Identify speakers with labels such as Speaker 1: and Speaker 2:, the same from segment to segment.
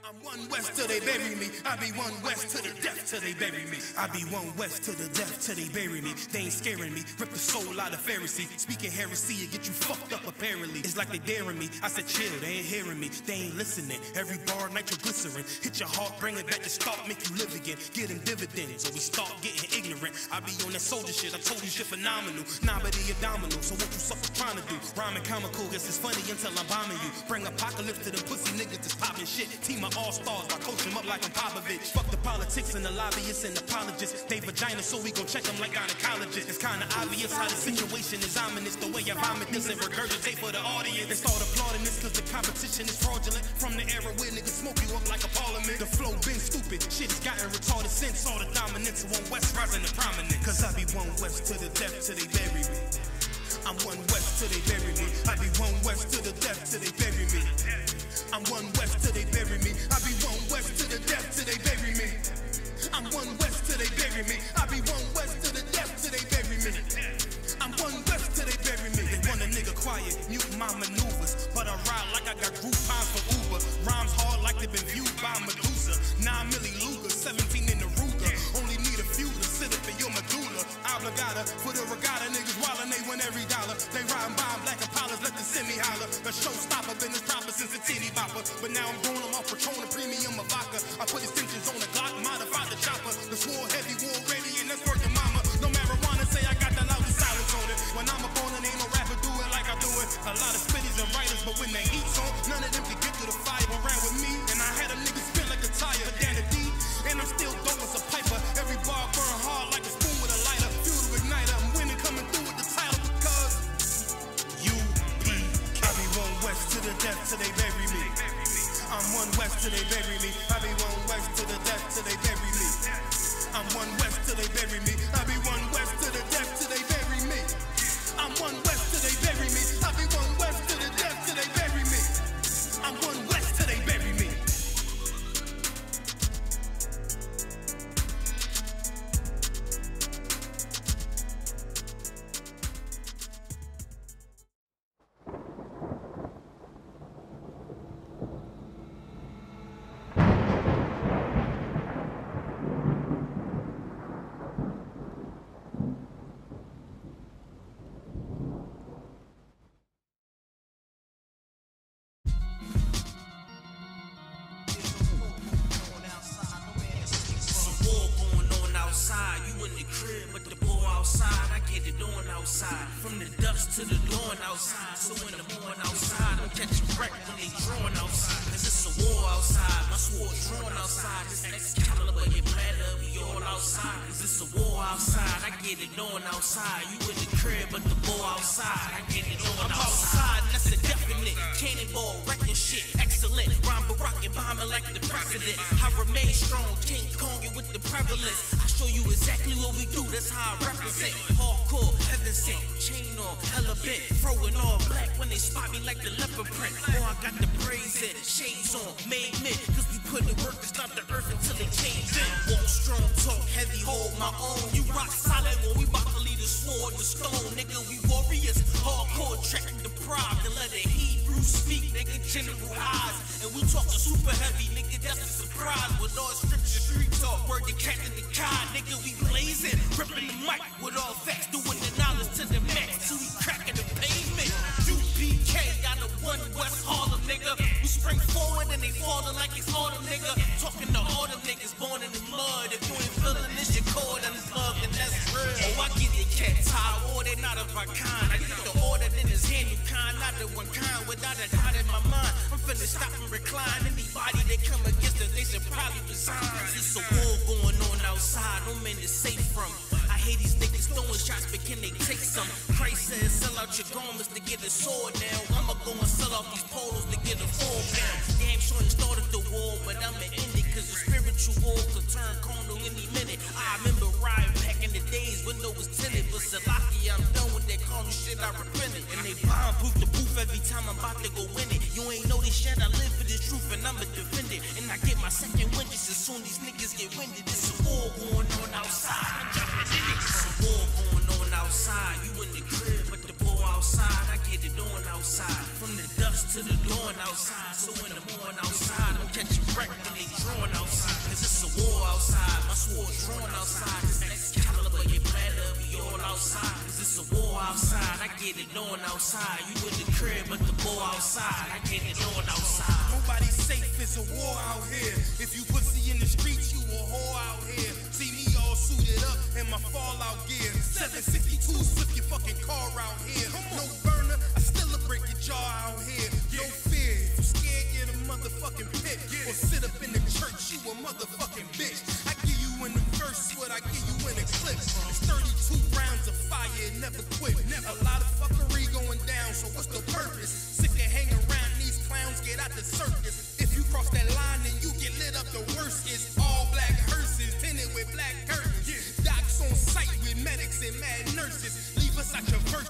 Speaker 1: I'm one west till they bury me. I be one west to the death till they bury me. I be one west to the death till they bury me. They ain't scaring me. Rip the soul out of Pharisee. Speaking heresy, it get you fucked up apparently. It's like they daring me. I said chill, they ain't hearing me. They ain't listening. Every bar nitroglycerin. Hit your heart, bring it back to start, make you live again. Get them dividends, or we start getting ignorant. I be on that soldier shit. I told you shit phenomenal. Nah, but he abdominal. So what you sucker trying to do? Rhyming comical, guess it's funny until I'm bombing you. Bring apocalypse to them pussy niggas that's popping shit. Team of all-stars, I coach them up like I'm Popovich. Fuck the politics and the lobbyists and apologists. They vagina, so we gon' check them like gynecologists. It's kinda obvious how the situation is ominous. The way I vomit this and regurgitate for the audience. They start applauding this cause the competition is fraudulent. From the era where niggas smoke you up like a parliament. The flow been stupid, shit's gotten retarded since all the dominance of one west rising to prominence. Cause I be one west to the death till they bury me. I'm one west till they bury me. I be one west to the death till they bury me. I'm one west till they bury me. I be one west to the death till they bury me. I'm one west till they bury me. I be one west to the death till they bury me. I'm one west till they bury me. They want a nigga quiet, mute my maneuvers, but I ride like I got Groupon for Uber. Rhymes hard like they been viewed by Medusa. 9 milli Luger, 17 in the Ruger. Only need a few to sit up in your medulla. Obligata for the regatta, niggas wildin', they win every dollar. They riding by in black Impalas, let the semi holler. The showstopper been this proper since a titty bopper. But now I'm doing them off Patron, a premium of vodka. I put extensions on the Glock, modified the chopper. The swore heavy, war ready, and that's working mama. No marijuana, say I got the loudest silence on it. When I'm up on it, ain't no rapper do it like I do it. A lot of spitties and writers, but when they heat's on, none of them can get to the fire around with me. And I had a nigga spin like a tire, down the D, and I'm still dope as a piper. Every bar burn hard like a spoon with a lighter. Fuel to ignite her, I'm winning, coming through with the title because UP. I be one west to the death till they bury me. I'm one west till they bury me. I be one west to the death till they bury me. I'm one west till they bury me. I be one west to the death till they bury me. I'm one west till they bury me. I be one west to the death till they bury me. I'm one west till they bury me.
Speaker 2: From the dust to the dawn outside. So in the morning outside, I'm catching wreck when they drawing outside. Cause it's a war outside, my sword drawn outside. This Excalibur get better, we all outside. Cause it's a war outside, I get it on outside. You in the crib, but the war outside, I get it on outside. And that's a definite, cannonball, wrecking shit, excellent. Rhyme Barack and bombing like the president. I remain strong, King Kong with the prevalence. I show you exactly what we do, that's how I represent. Hardcore, heaven sent, chain on, hella bent, throwing all black when they spot me like the leopard print. Oh, I got the braids in, shades on, made men, cause we put in work to stop the earth until they cave in. Walk strong, talk heavy, hold my own. You rock solid when we bout to leave the sword, the stone. Nigga, we warriors, hardcore, tracking the pride. To let the Hebrew speak, nigga, general eyes. And we talking super heavy, nigga, that's a surprise. With all scripture, street talk, word to Captain the Kai. Nigga, we blazing, ripping the mic with all facts, doing the knowledge to the max. Till we cracking the pavement. UPK, out of one West Harlem, nigga. We spring forward and they falling like it's autumn, nigga. Talking to all them niggas born in the mud. If you ain't feeling this, you're cold unplugged, and that's real. Oh, I get it, cat tie, or they not of my kind. I get the order, then it's hand you kind, not the one kind. Without a doubt in my mind, I'm finna stop and recline. Anybody that come against us, they should probably resign. It's a war going on outside, no man is safe from. I hate these niggas throwing shots, but can they take some? Christ says sell out your garments to get a sword now. I'ma go and sell off these polos to get a 4 pound. Damn sure you started the war, but I'ma end it. Cause the spiritual war could turn carnal any minute. I remember riding back in the days when no was tinted. But Salaki, I'm done with that carnal shit, I repented. And they bomb-proof the booth every time I'm about to go win it. You ain't know this shit, I live for this truth and I'ma defend it. And I get my second wind just as soon these niggas get winded. It's a war going on outside, I'm jumping in it. It's a war going on outside, you in the crib, but the war outside, I get it on outside. From the dust dusk to the dawn outside. So in the morning outside, I'm catching wreck when they drawing outside. Cause it's a war outside, my sword drawn outside. This Excalibur, your bladder be all outside. Cause it's a war outside, I get it on outside. You in the crib, but the war outside, I get it on outside.
Speaker 1: Nobody's safe, it's a war out here. If you pussy in the streets, you a whore out here. See me all suited up in my fallout gear. 762, flip your fucking car out here. No burner, I still a break your jaw out here. No fear, if you scared, get a motherfucking pit. Or sit up in the church, you a motherfucking bitch. I give you in the verse what I give you in a clip. It's 32 rounds of fire, it never quit. A lot of fuckery going down, so what's the purpose? Sick of hanging around these clowns, get out the circus. If you cross that line, then you get lit up. The worst is all black hearses, tinted with black curtains. Docs on site with medics and mad nurses. Leave us out your verse.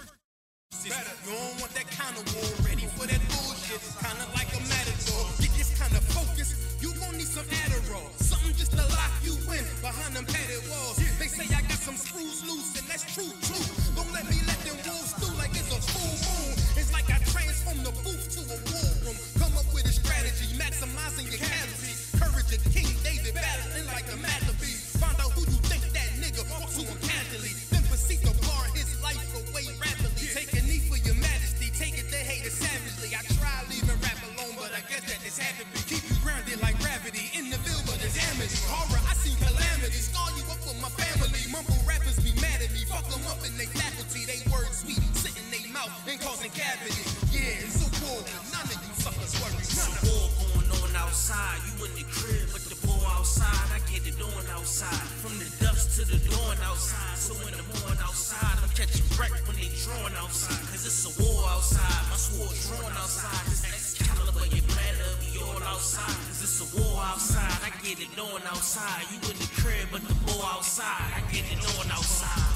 Speaker 1: You don't want that kind of war, ready for that bullshit. Kinda like a matador. Get this kind of focus, you gon' need some Adderall. Something just to lock you in behind them padded walls. They say I got some screws loose, and that's true too. Don't let me let them wolves through like it's a full moon. It's like I transform the booth to a war room. Come up with a strategy, maximizing your casualties. Courage of King David, battling like the Maccabees. Find out who you think that nigga walk to him casually. Then proceed to bar his life away rapidly. Take a knee for your majesty, take it, they hate it savagely. I try leaving rap alone, but I guess that this had to be. Keep you grounded like gravity, in the field, but it's amity. Horror, I see calamity, scar you up for my family. Mumble rappers be mad at me, fuck them up in they faculty. They words sweet, sit in they mouth and causing cavity. Yeah, it's a war, none of you suckers worry.
Speaker 2: It's a war going on outside, you in the crib, but the war outside, I get it on outside. From the dusk to the dawn outside, so in the morning outside, I'm catching wreck when they drawing outside. Cause it's a war outside, my sword drawn outside. This Excalibur, your bladder be all outside. Cause it's a war outside, I get it on outside. You in the crib, but the war outside, I get it on outside.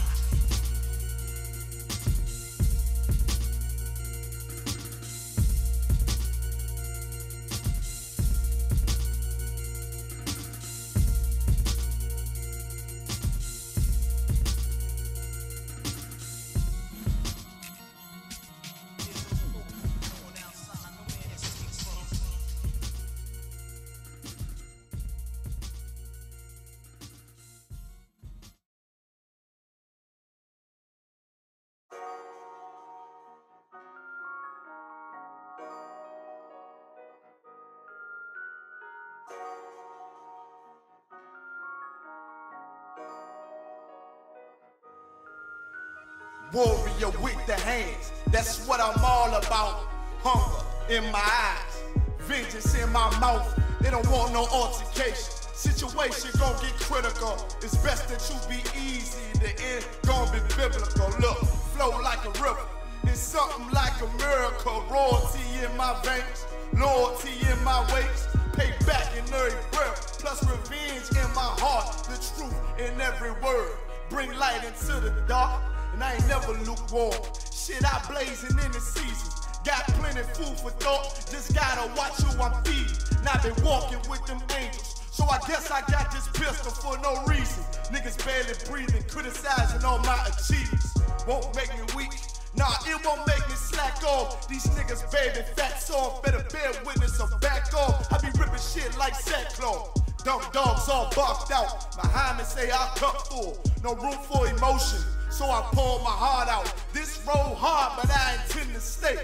Speaker 3: Warrior with the hands, that's what I'm all about. Hunger in my eyes, vengeance in my mouth. They don't want no altercation. Situation gon' get critical. It's best that you be easy. The end gon' be biblical. Look, flow like a river. It's something like a miracle. Royalty in my veins, loyalty in my ways. Pay back in every breath, plus revenge in my heart. The truth in every word. Bring light into the dark. And I ain't never lukewarm. Shit, I blazing in the season. Got plenty food for thought. Just gotta watch who I'm feeding. Now been walking with them angels. So I guess I got this pistol for no reason. Niggas barely breathing, criticizing all my achievements. Won't make me weak. Nah, it won't make me slack off. These niggas baby fat soft. Better bear witness or back off. I be ripping shit like sackcloth. Dumb dogs all barked out. My hymen say I cup full. No room for emotion. So I pour my heart out. This road hard, but I intend to stay.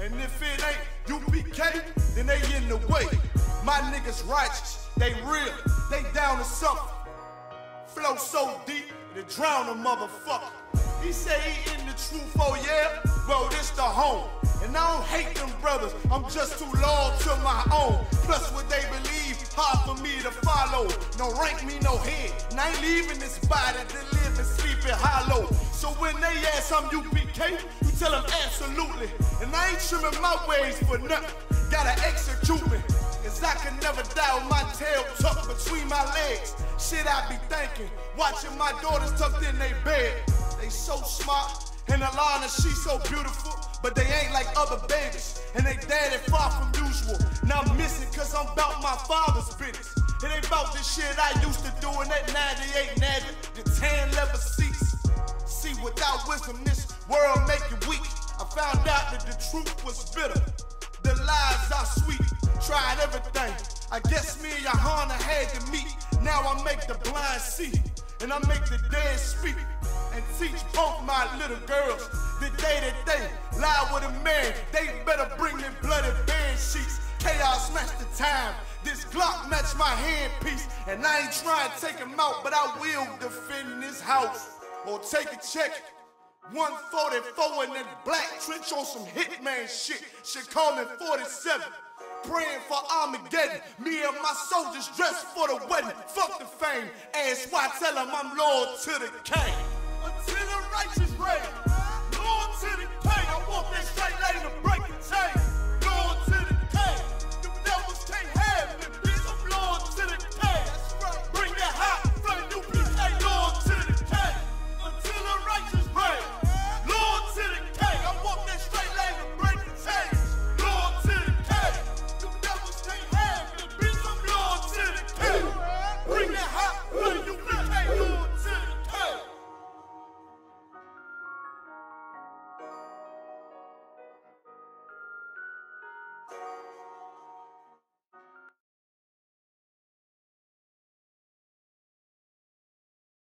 Speaker 3: And if it ain't UPK, then they in the way. My niggas righteous, they real, they down to something. Flow so deep, they drown a motherfucker. He say he in the truth, oh yeah? Bro, this the home. And I don't hate them brothers, I'm just too loyal to my own. Plus what they believe, hard for me to follow. No rank me, no head. And I ain't leaving this body to live and sleep in hollow. So when they ask I'm UPK, you tell them absolutely. And I ain't trimming my ways for nothing. Gotta execute me. Cause I can never die with my tail tucked between my legs. Shit I be thinking, watching my daughters tucked in their bed. They so smart, and Alana, she so beautiful. But they ain't like other babies, and they daddy far from usual. Now I'm missing cause I'm about my father's business. It ain't about the shit I used to do in that 98 Natty, the tan leather seats. See, without wisdom, this world make you weak. I found out that the truth was bitter. The tried everything. I guess me and Johanna had to meet. Now I make the blind see, and I make the dead speak, and teach both my little girls the day that they lie with a man, they better bring me bloody bed sheets. Chaos match the time. This Glock match my handpiece, and I ain't trying to take him out, but I will defend this house or take a check. 144 in that black trench on some hitman shit. Should call me 47. Praying for Armageddon. Me and my soldiers dressed for the wedding. Fuck the fame. Ask why, tell them I'm loyal to the king. Until the righteous reign. Loyal to the king. I walk that straight lane to break the chain. Loyal to the king. The devils can't have me, bitch. I'm loyal to the king. Bring that hot from you, bitch. Hey, loyal to the king. Until the righteous reign. Loyal to the king. I walk that straight lane to break the chain. Loyal to the king. The devils can't have me, bitch. I'm loyal to the king. Bring that hot from you, bitch. Hey, loyal to the king.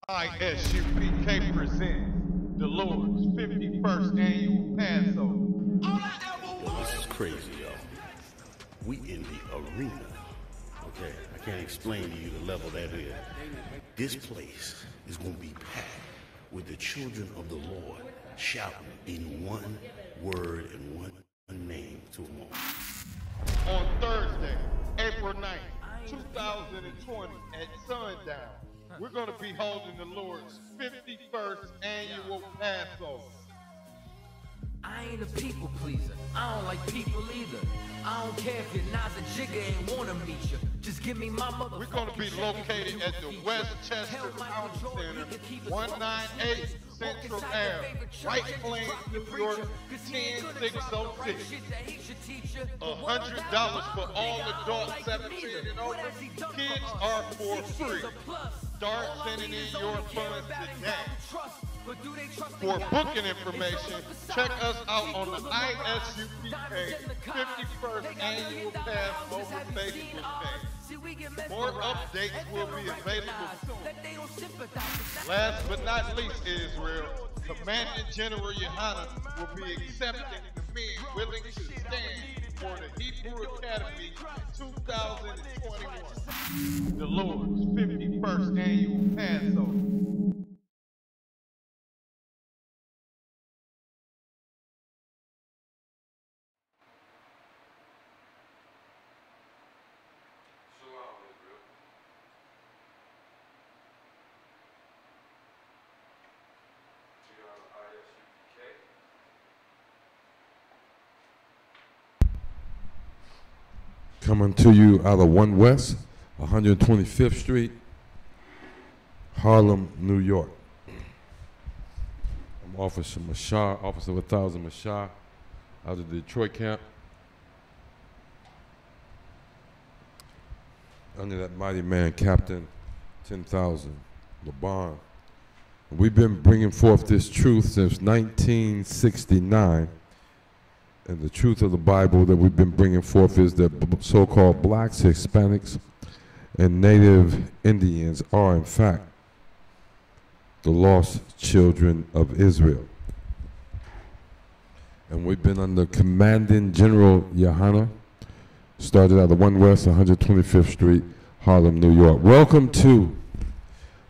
Speaker 4: ISUPK presents the Lord's 51st Annual Passover.
Speaker 5: This is crazy, y'all. We in the arena. Okay, I can't explain to you the level that is. This place is going to be packed with the children of the Lord shouting in one word and one name to them all.
Speaker 4: On Thursday, April 9th, 2020 at sundown, we're going to be holding the Lord's 51st Annual Passover.
Speaker 6: I ain't a people pleaser. I don't like people either. I don't care if your Naza Jigga ain't wanna meet you. Just give me my mother.
Speaker 4: We're going to be located at the Westchester Town Center, 198 Central Ave, White Plains, New York, 10606. $100 for all adults 17 and over. Kids are for free. Start sending in your funds today. For booking information, check us out on the ISUPK 51st Annual Passover Facebook page. More updates will be available soon. Last but not least, Israel, Commanding General Yohanan will be accepting the men willing to stand for the Hebrew Academy 2021. The Lord's 51st Annual Passover.
Speaker 7: Coming to you out of 1 West, 125th Street, Harlem, New York. I'm Officer Mashar, Officer 1000 Mashar, out of the Detroit camp. Under that mighty man, Captain 10,000, LeBron. We've been bringing forth this truth since 1969. And the truth of the Bible that we've been bringing forth is that so-called blacks, Hispanics, and Native Indians are, in fact, the lost children of Israel. And we've been under Commanding General Yohanan, started out of 1 West, 125th Street, Harlem, New York. Welcome to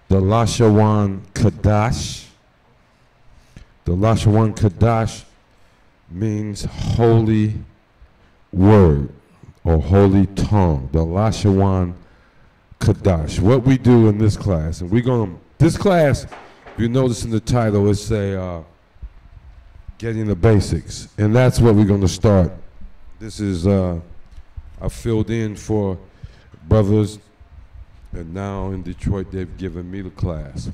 Speaker 7: the Lashawan Kadash. The Lashawan Kadash means holy word or holy tongue, the Lashawan Kadash. What we do in this class, and we're going to, this class, if you notice in the title, it's getting the basics, and that's what we're going to start. This is, I filled in for brothers, and now in Detroit they've given me the class.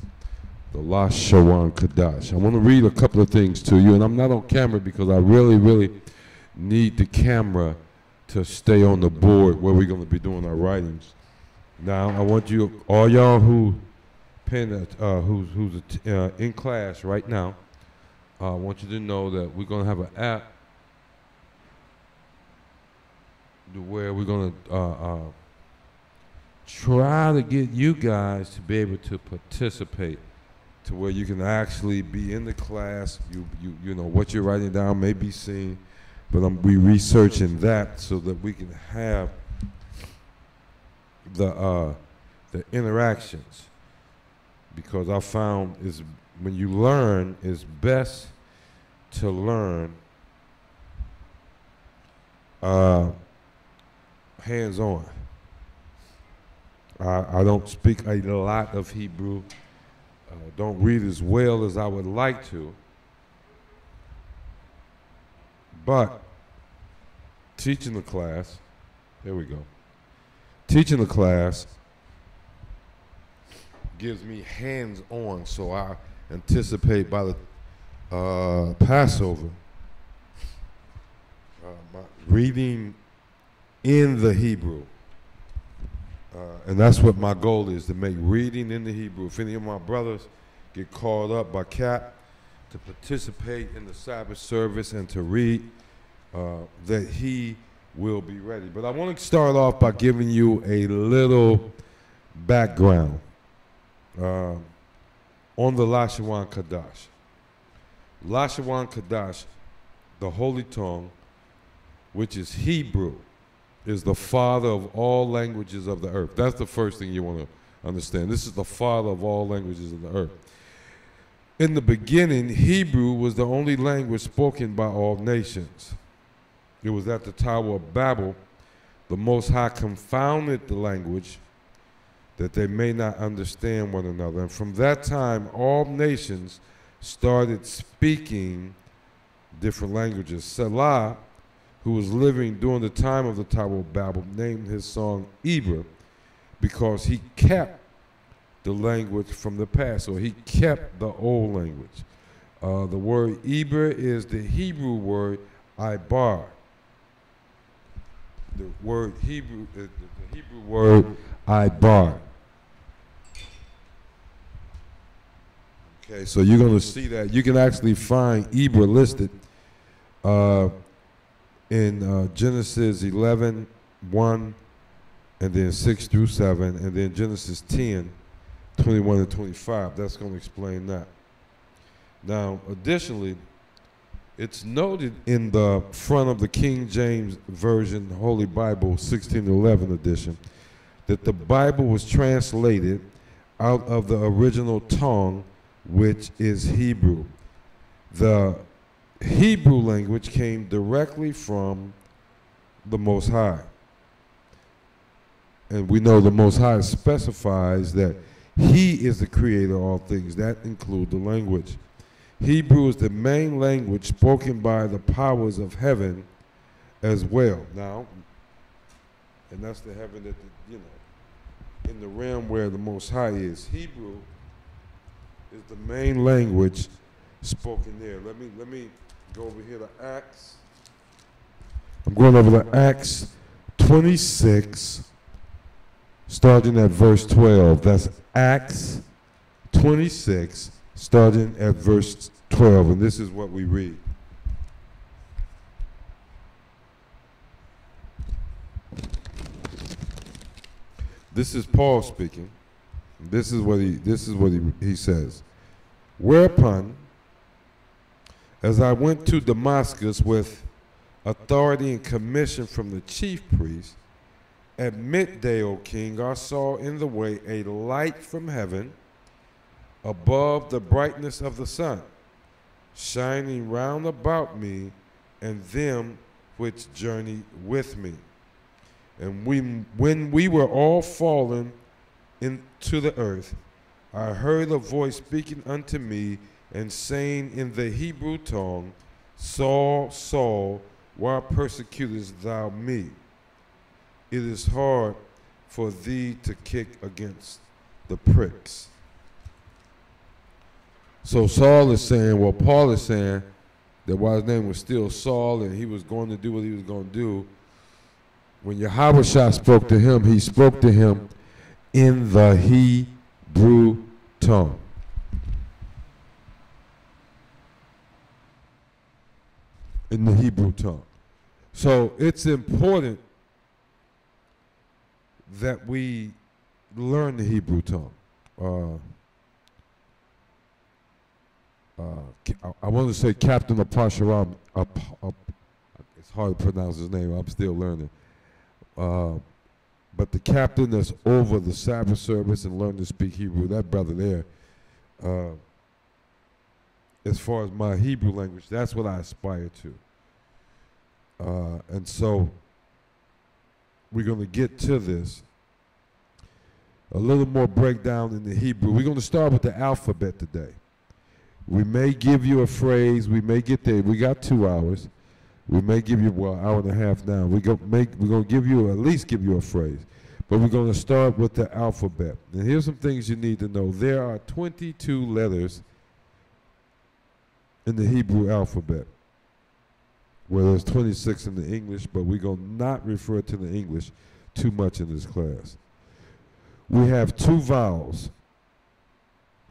Speaker 7: The Lashawan Kadash. I want to read a couple of things to you, and I'm not on camera because I really, really need the camera to stay on the board where we're going to be doing our writings. Now, I want you, all y'all who's in class right now, I want you to know that we're going to have an app where we're going to try to get you guys to be able to participate, to where you can actually be in the class. You know what you're writing down may be seen, but we researching that so that we can have the interactions, because I found is when you learn, it's best to learn hands-on. I don't speak a lot of Hebrew, don't read as well as I would like to, but teaching the class, there we go, teaching the class gives me hands-on, so I anticipate by the Passover, reading in the Hebrew. And that's what my goal is, to make reading in the Hebrew. If any of my brothers get called up by Cap to participate in the Sabbath service and to read, that he will be ready. But I want to start off by giving you a little background on the Lashawan Kadash. Lashawan Kadash, the Holy Tongue, which is Hebrew, is the father of all languages of the earth. That's the first thing you want to understand. This is the father of all languages of the earth. In the beginning, Hebrew was the only language spoken by all nations. It was at the Tower of Babel, the Most High confounded the language that they may not understand one another. And from that time, all nations started speaking different languages. Salah, who was living during the time of the Tower of Babel, named his song Eber because he kept the language from the past, or he kept the old language. The word Eber is the Hebrew word Ibar. The word Hebrew, the Hebrew word Ibar. Okay, so you're going to see that. You can actually find Eber listed in Genesis 11, 1, and then 6 through 7, and then Genesis 10, 21 and 25. That's going to explain that. Now, additionally, it's noted in the front of the King James Version Holy Bible, 1611 edition, that the Bible was translated out of the original tongue, which is Hebrew. The Hebrew language came directly from the Most High. And we know the Most High specifies that he is the creator of all things. That includes the language. Hebrew is the main language spoken by the powers of heaven as well. Now, and that's the heaven that, in the realm where the Most High is. Hebrew is the main language spoken there. Let me go over here to Acts. I'm going over to Acts 26, starting at verse 12. That's Acts 26, starting at verse 12. And this is what we read. This is Paul speaking. This is what he says. Whereupon, as I went to Damascus with authority and commission from the chief priest, at midday, O king, I saw in the way a light from heaven above the brightness of the sun, shining round about me and them which journeyed with me. And when we were all fallen into the earth, I heard a voice speaking unto me and saying in the Hebrew tongue, Saul, Saul, why persecutest thou me? It is hard for thee to kick against the pricks. So Saul is saying, well, Paul is saying that while his name was still Saul and he was going to do what he was going to do, when Yahweh spoke to him, he spoke to him in the Hebrew tongue. In the Hebrew tongue. So it's important that we learn the Hebrew tongue. I want to say Captain Apasharam. It's hard to pronounce his name. I'm still learning. But the captain that's over the Sabbath service and learned to speak Hebrew, that brother there, as far as my Hebrew language, that's what I aspire to. And so we're going to get to this. A little more breakdown in the Hebrew. We're going to start with the alphabet today. We may give you a phrase. We may get there. We got 2 hours. We may give you, well, an hour and a half now. We're going to give you, at least give you a phrase. But we're going to start with the alphabet. And here's some things you need to know. There are 22 letters in the Hebrew alphabet. Well, there's 26 in the English, but we're going to not refer to the English too much in this class. We have 2 vowels.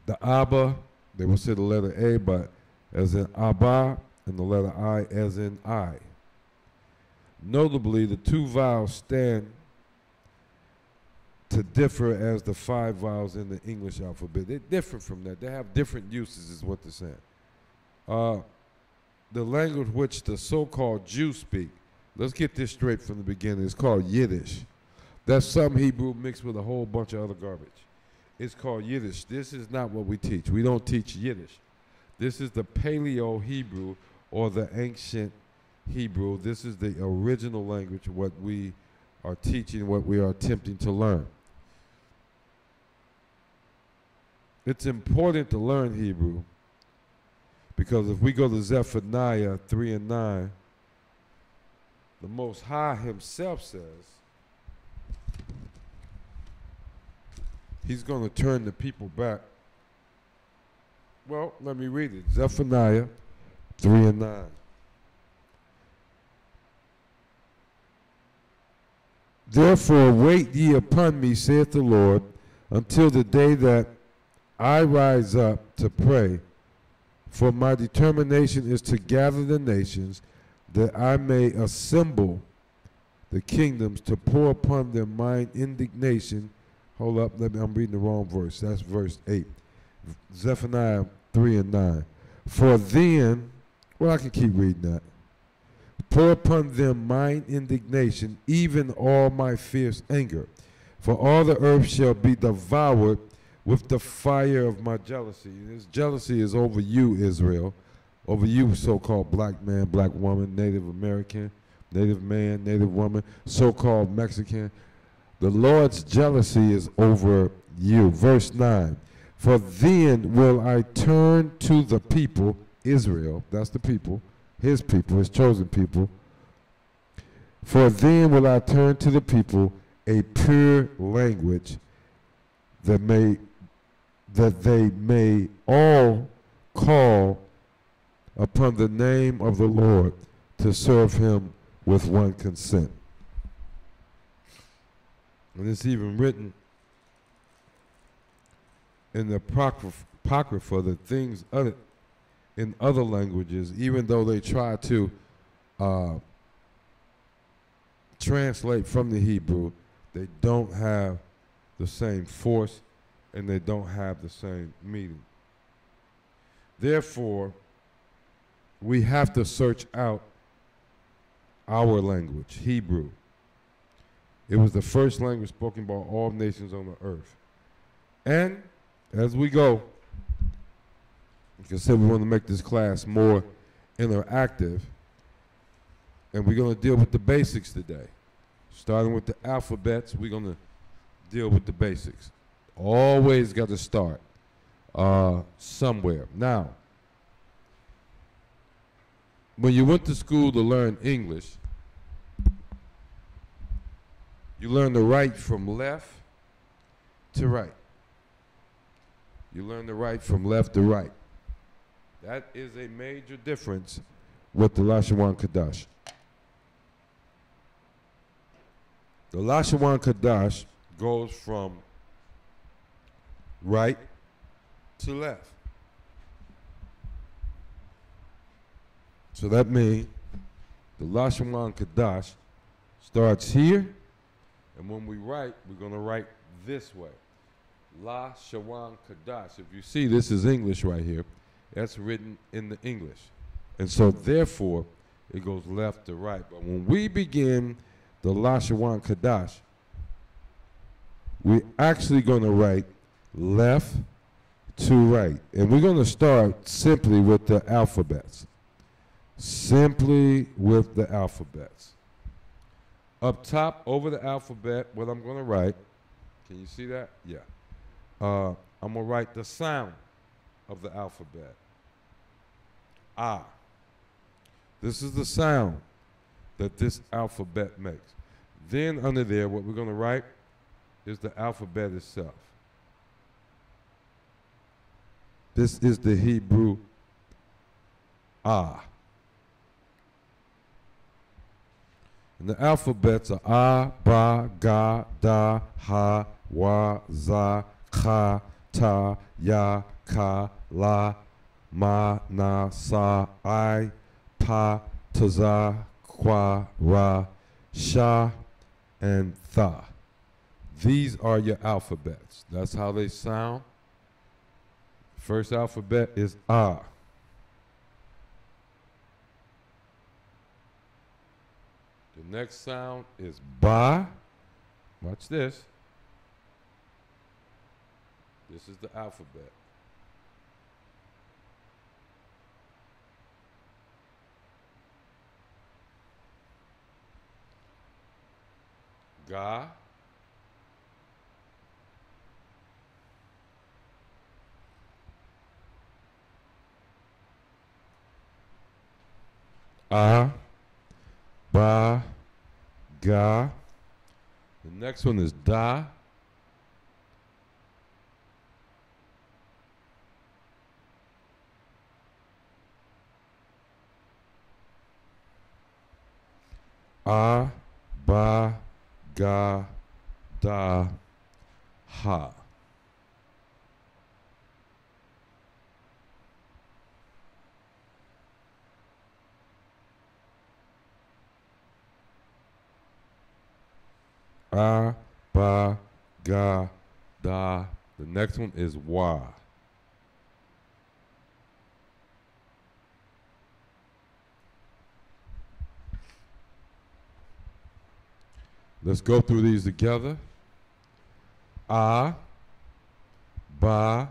Speaker 7: The Abba, they will say the letter A, but as in Abba, and the letter I as in I. Notably, the 2 vowels stand to differ as the 5 vowels in the English alphabet. They're different from that. They have different uses is what they're saying. The language which the so-called Jews speak, let's get this straight from the beginning, it's called Yiddish. That's some Hebrew mixed with a whole bunch of other garbage. It's called Yiddish. This is not what we teach. We don't teach Yiddish. This is the Paleo-Hebrew or the ancient Hebrew. This is the original language, what we are teaching, what we are attempting to learn. It's important to learn Hebrew because if we go to Zephaniah 3 and 9, the Most High himself says he's going to turn the people back. Well, let me read it. Zephaniah 3 and 9. Therefore wait ye upon me, saith the Lord, until the day that I rise up to pray. For my determination is to gather the nations, that I may assemble the kingdoms, to pour upon them mine indignation. Hold up, I'm reading the wrong verse. That's verse 8. Zephaniah 3 and 9. For then, well, I can keep reading that. Pour upon them mine indignation, even all my fierce anger. For all the earth shall be devoured with the fire of my jealousy. This jealousy is over you, Israel, over you, so-called black man, black woman, Native American, Native man, Native woman, so-called Mexican. The Lord's jealousy is over you. Verse 9. For then will I turn to the people, Israel, that's the people, his chosen people. For then will I turn to the people a pure language, that they may all call upon the name of the Lord to serve him with one consent. And it's even written in the Apocrypha that things in other languages, even though they try to translate from the Hebrew, they don't have the same force and they don't have the same meaning. Therefore, we have to search out our language, Hebrew. It was the first language spoken by all nations on the earth. And as we go, like I said, we want to make this class more interactive, and we're going to deal with the basics today. Starting with the alphabets, we're going to deal with the basics. Always got to start somewhere. Now, when you went to school to learn English, you learn to write from left to right. You learn to write from left to right. That is a major difference with the Lashawan Kadash. The Lashawan Kadash goes from right to left. So that means the Lashawan Kadash starts here, And when we write, we're going to write this way. La Shawan Kadash. If you see, this is English right here. That's written in the English. And so, therefore, it goes left to right. But when we begin the La Shawan Kadash, we're actually going to write left to right. And we're going to start simply with the alphabets. Simply with the alphabets. Up top, over the alphabet, what I'm going to write, can you see that? Yeah. I'm going to write the sound of the alphabet. Ah. This is the sound that this alphabet makes. Then under there, what we're going to write is the alphabet itself. This is the Hebrew Ah. And the alphabets are Ah, Ba, Ga, Da, Ha, Wa, Za, Ka, Ta, Ya, Ka, La, Ma, Na, Sa, I, Pa, Taza, Kwa, Ra, Sha, and Tha. These are your alphabets. That's how they sound. First alphabet is Ah. The next sound is Ba. Watch this. This is the alphabet. Ga. Ah. Ba. Ga. The next one is Da. Ah, Ba, Ga, Da, Ha. Ah, Ba, Ga, Da. The next one is Wa. Let's go through these together. Ah, Ba,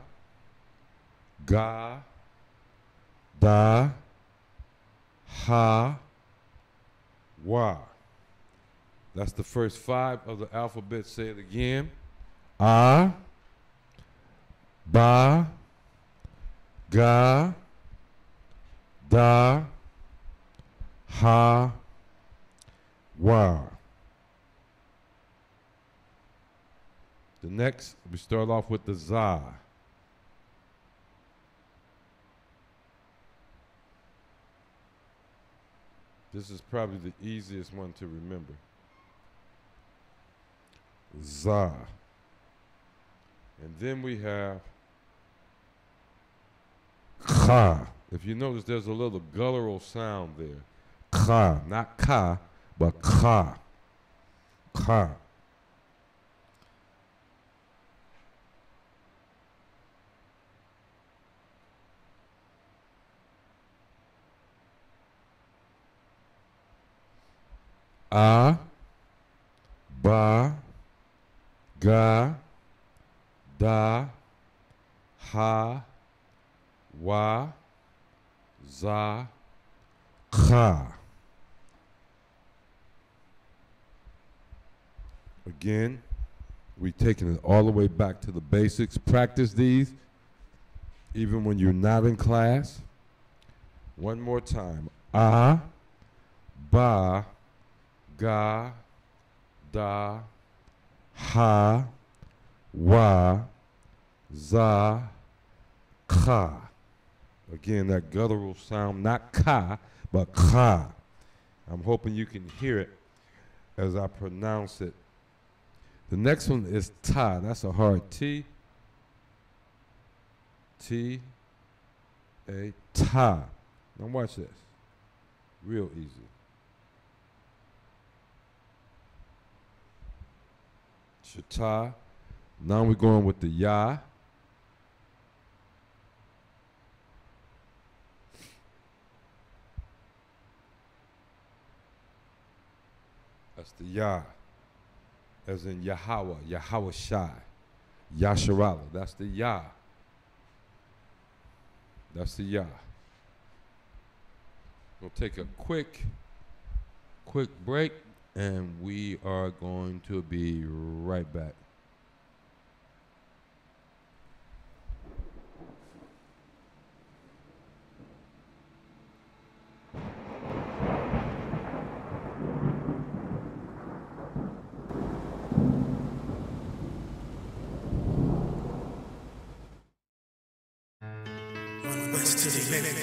Speaker 7: Ga, Da, Ha, Wa. That's the first 5 of the alphabet. Say it again. Ah, Ba, Ga, Da, Ha, Wa. The next, we start off with the Za. This is probably the easiest one to remember. Za. And then we have Kha. If you notice, there's a little guttural sound there. Kha, not Ka, but Kha. Kha. Ah, Ba, Ga, Da, Ha, Wa, Za, Kha. Again, we're taking it all the way back to the basics. Practice these even when you're not in class. One more time. Ah, Ba, Ga, Da, Ha, Wa, Za, Kha. Again, that guttural sound, not Ka, but Kha. I'm hoping you can hear it as I pronounce it. The next one is Ta. That's a hard T. T, A, Ta. Now watch this. Real easy. Shata. Now we're going with the Ya. That's the Ya. As in Yahweh, Yahweh Shai, Yasharala. That's the Ya. That's the Ya. We'll take a quick break, and we are going to be right back.
Speaker 1: One west till they bury me.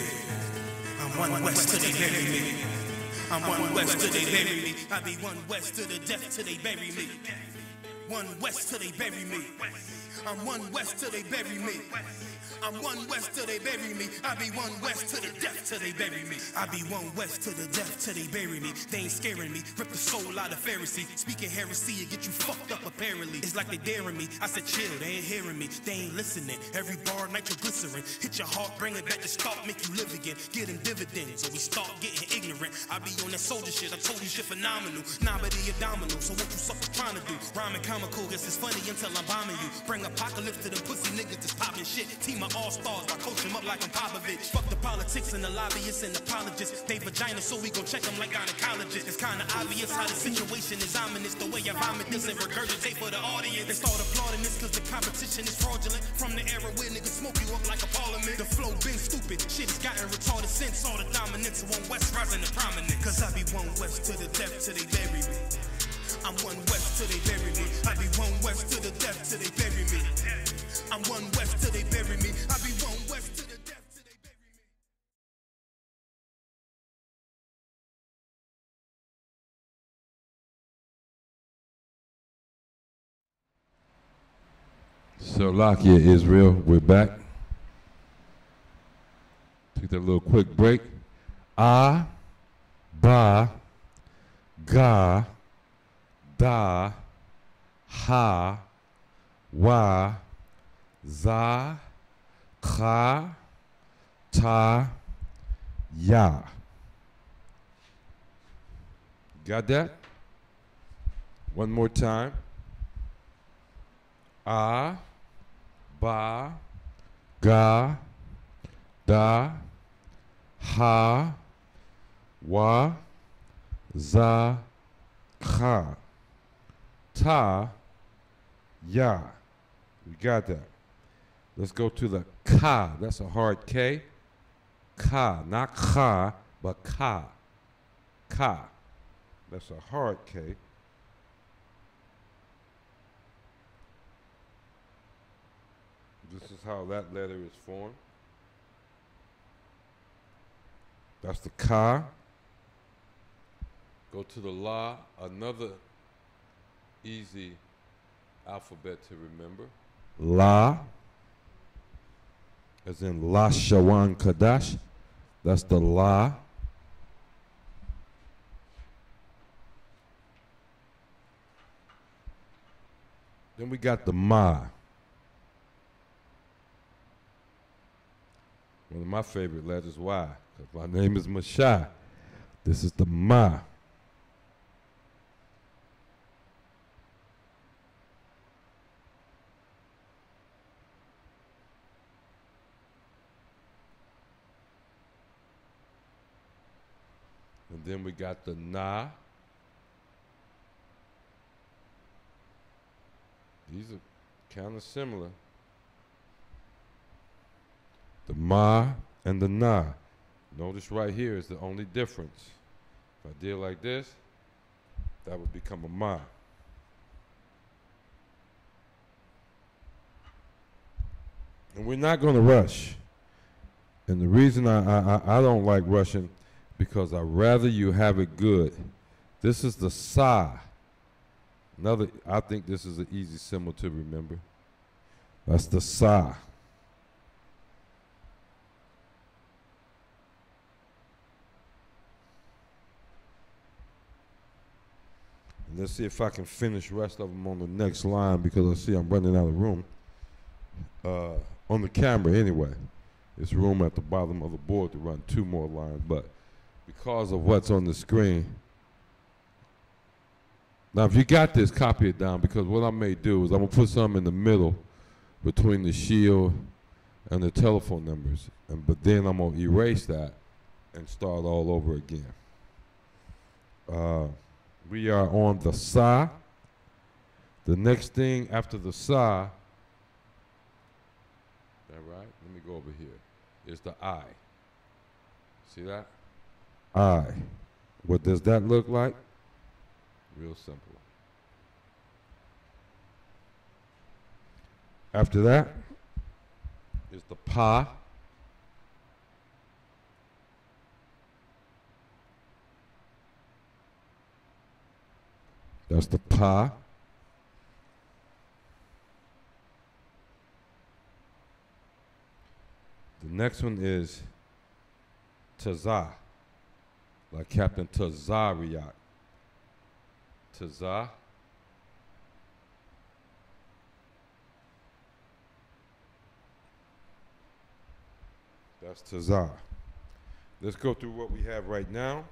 Speaker 1: I'm one west till they bury me. I'm one west till they bury me. I be one west to the death till they bury me. One west till they bury me. I'm one west till they bury me. I'm one west till they bury me. I be one west to the death till they bury me. I be one west to the death till they bury me. They ain't scaring me. Rip the soul out of Pharisee. Speaking heresy and get you fucked up apparently. It's like they daring me. I said chill, they ain't hearing me. They ain't listening. Every bar nitroglycerin. Hit your heart, bring it back to start, make you live again. Getting dividends, or we start getting ignorant. I be on that soldier shit. I told you shit phenomenal. Nobody abdominal. So what you suckers trying to do? Rhyming comical, guess it's funny until I'm bombing you. Bring apocalypse to them pussy niggas that's popping shit. Team of all-stars, I coach them up like I'm Popovich. Fuck the politics and the lobbyists and apologists. They vagina, so we gon' check them like gynecologists. It's kinda obvious how the situation is ominous. The way I vomit this and regurgitate for the audience. They start applauding this cause the competition is fraudulent. From the era where niggas smoke you up like a parliament. The flow been stupid, shit has gotten retarded since all the dominance of one west rising to prominent. Cause I be one west to the death till they bury me. I'm one west till they bury me. I be one west to the death till they bury me. I'm one west till they bury me. I be one west to the death till they bury me.
Speaker 7: Salakia, Israel, we're back. Take that little quick break. Ah, ba, ga, da, ha, wa, za, kha, ta, ya. Got that? One more time. Ah, ba, ga, da, ha, wa, za, kha, ta, ya. We got that. Let's go to the ka. That's a hard K. Ka, not kha, but ka. Ka. That's a hard K. This is how that letter is formed. That's the ka. Go to the la, another easy alphabet to remember. La, as in La Shawan Kadash. That's the la. Then we got the ma. One of my favorite letters. Why? Because my name is Mashai. This is the ma. And then we got the na. These are kind of similar. The ma and the na. Notice right here is the only difference. If I did like this, that would become a ma. And we're not going to rush. And the reason I don't like rushing, because I'd rather you have it good. This is the sa. Another, I think this is an easy symbol to remember. That's the sa. And Let's see if I can finish the rest of them on the next line because I see I'm running out of room. On the camera anyway. There's room at the bottom of the board to run 2 more lines, but because of what's on the screen. Now if you got this, copy it down because what I may do is I'm going to put some in the middle between the shield and the telephone numbers. But then I'm going to erase that and start all over again. We are on the sa. The next thing after the sa, all right, let me go over here, is the I. See that? I. What does that look like? Real simple. After that is the pa. That's the pa. The next one is taza, like Captain Tazariak. Taza. That's taza. Let's go through what we have right now.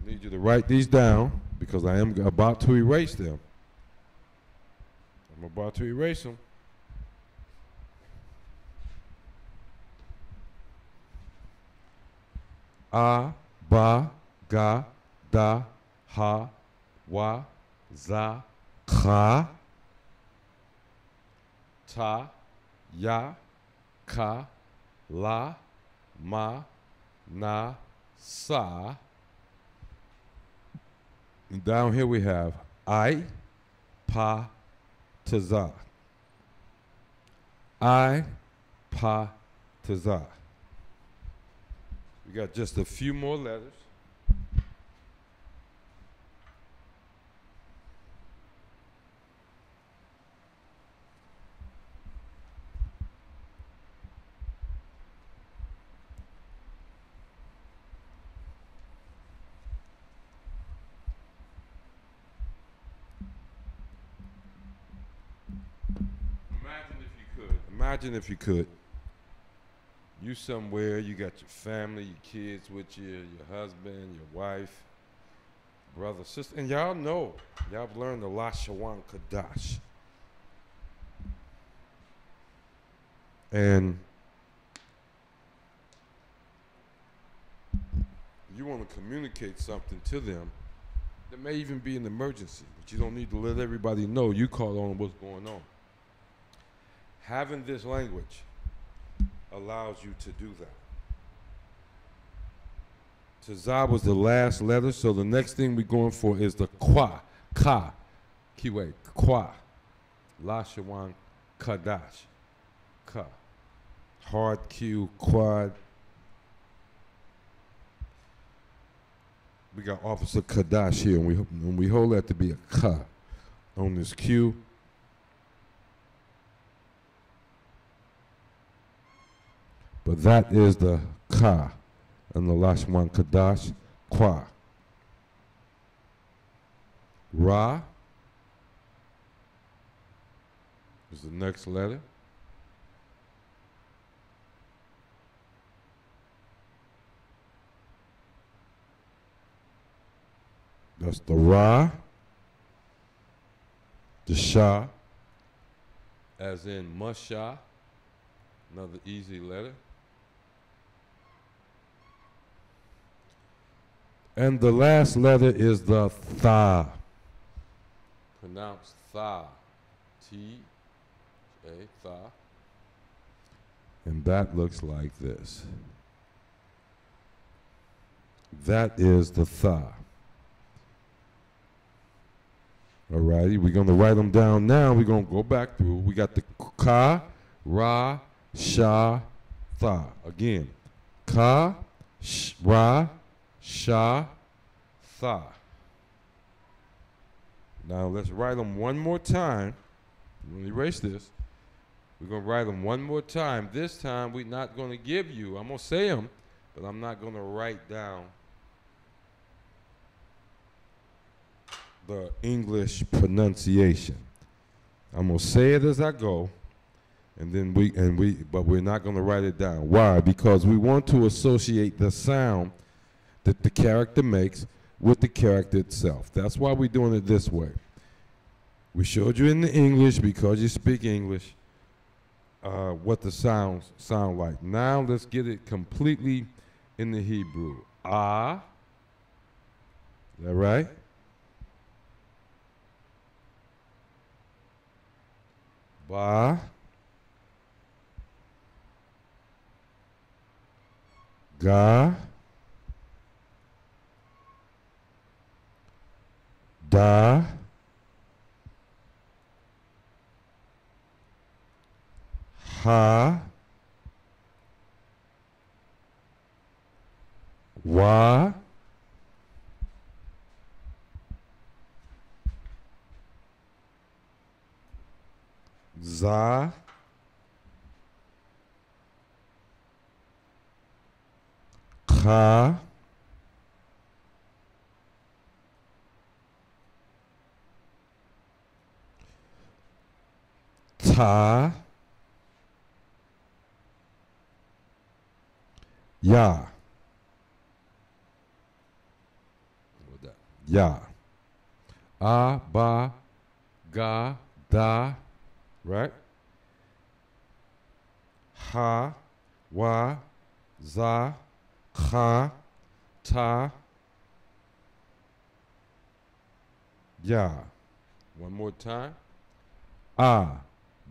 Speaker 7: I need you to write these down because I am about to erase them. I'm about to erase them. A, ba, ga, da, ha, wa, za, kha, ta, ya, ka, la, ma, na, sa. And down here we have I, pa, taza. I, pa, taza. We got just a few more letters. Imagine if you could. You somewhere, you got your family, your kids with you, your husband, your wife, brother, sister, and y'all know, y'all have learned the Lashawan Kadash. And you want to communicate something to them. There may even be an emergency, but you don't need to let everybody know. You call on what's going on. Having this language allows you to do that. Tazah was the last letter, so the next thing we're going for is the kwa, ka, kiwe, kwa, Lashawan Kadash, ka, hard Q, quad. We got Officer Kadash here, and we hold that to be a ka on this Q. But that is the ka and the Lashman Kadash, kwa. Ra is the next letter. That's the Ra, the Sha, as in Musha, another easy letter. And the last letter is the Tha. Pronounced Tha. T-A, Tha. And that looks like this. That is the Tha. All righty, we're going to write them down now. We're going to go back through. We got the Ka, Ra, Sha, Tha. Again, Ka, Ra, Sha, Tha. Now let's write them one more time. I'm going to erase this. We're going to write them one more time. This time we're not going to give you, I'm going to say them, but I'm not going to write down the English pronunciation. I'm gonna say it as I go, and then but we're not gonna write it down. Why? Because we want to associate the sound that the character makes with the character itself. That's why we're doing it this way. We showed you in the English because you speak English what the sounds sound like. Now let's get it completely in the Hebrew. Ah, is that right? Ba, ga, da, ha, wa, za, kha, ta, ya. Ya. A, ba, ga, da, right? Ha, wa, za, kha, ta, ya. One more time. A,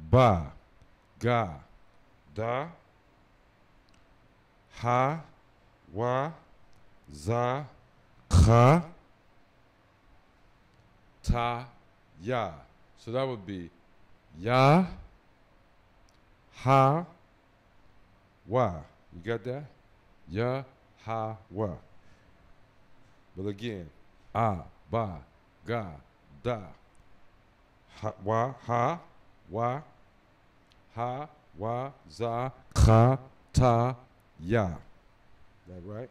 Speaker 7: ba, ga, da, ha, wa, za, kha, ta, ya. So that would be ya, ha, wa. You got that? Ya, ha, wa. But again, a, ba, ga, da, ha, wa, za, kha, ta, ya. That right?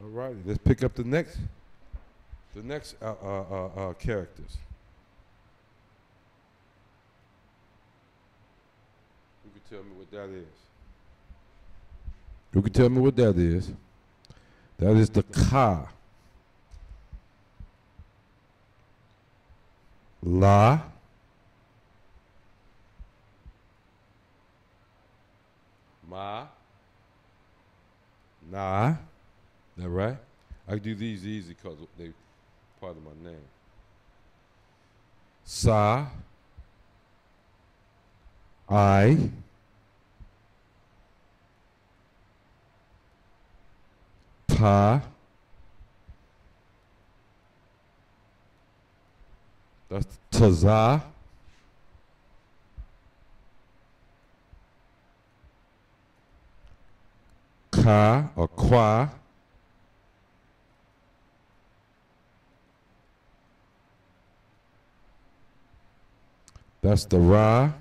Speaker 7: All righty. Let's pick up the next characters. Who can tell me what that is? Who can tell me what that is? That is the ka. La. Ma. Na. That right? I do these easy because they part of my name. Sa. I. Pa. That's taza. Ka or qua. That's the ra.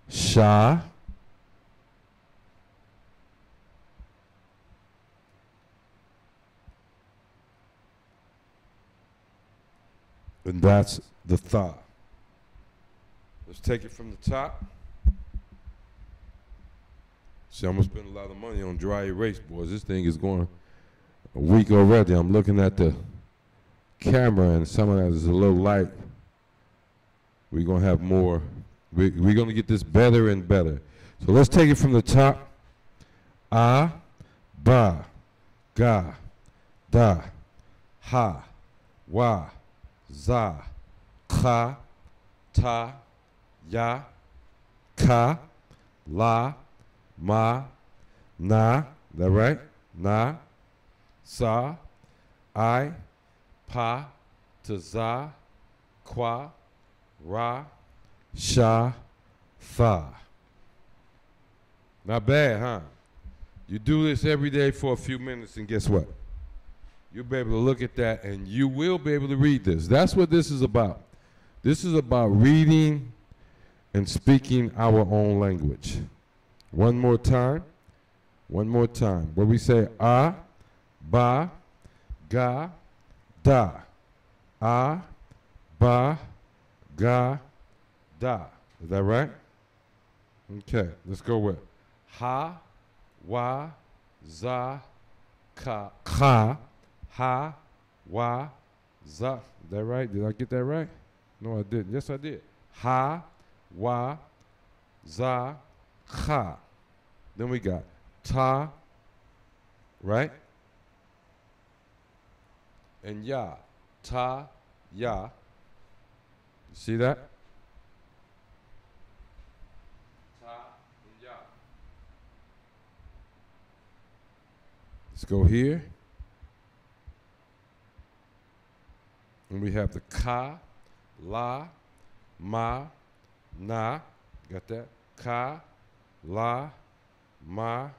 Speaker 7: Sha. And that's the tha. Let's take it from the top. See, I'm gonna spend a lot of money on dry erase boards. This thing is going a week already. I'm looking at the camera and some of that is a little light. We're gonna have more. We're gonna get this better and better. So let's take it from the top. A, ba, ga, da, ha, wa, za, kha, ta, ya, ka, la, ma, na. That right? Na, sa, I, pa, taza, qua, ra, sha, tha. Not bad, huh? You do this every day for a few minutes and guess what? You'll be able to look at that and you will be able to read this. That's what this is about. This is about reading and speaking our own language. One more time. One more time. Where we say ah, ba, ga, da. Ah, ba, ga, da. Is that right? Okay, let's go with ha, wa, za, ka, ha, wa, za. Is that right? Did I get that right? No, I didn't. Yes, I did. Ha, wa, za, ka. Then we got ta, right? And ya. Ta, ya. You see that? Ta and ya. Let's go here. And we have the ka, la, ma, na. Got that? Ka, la, ma,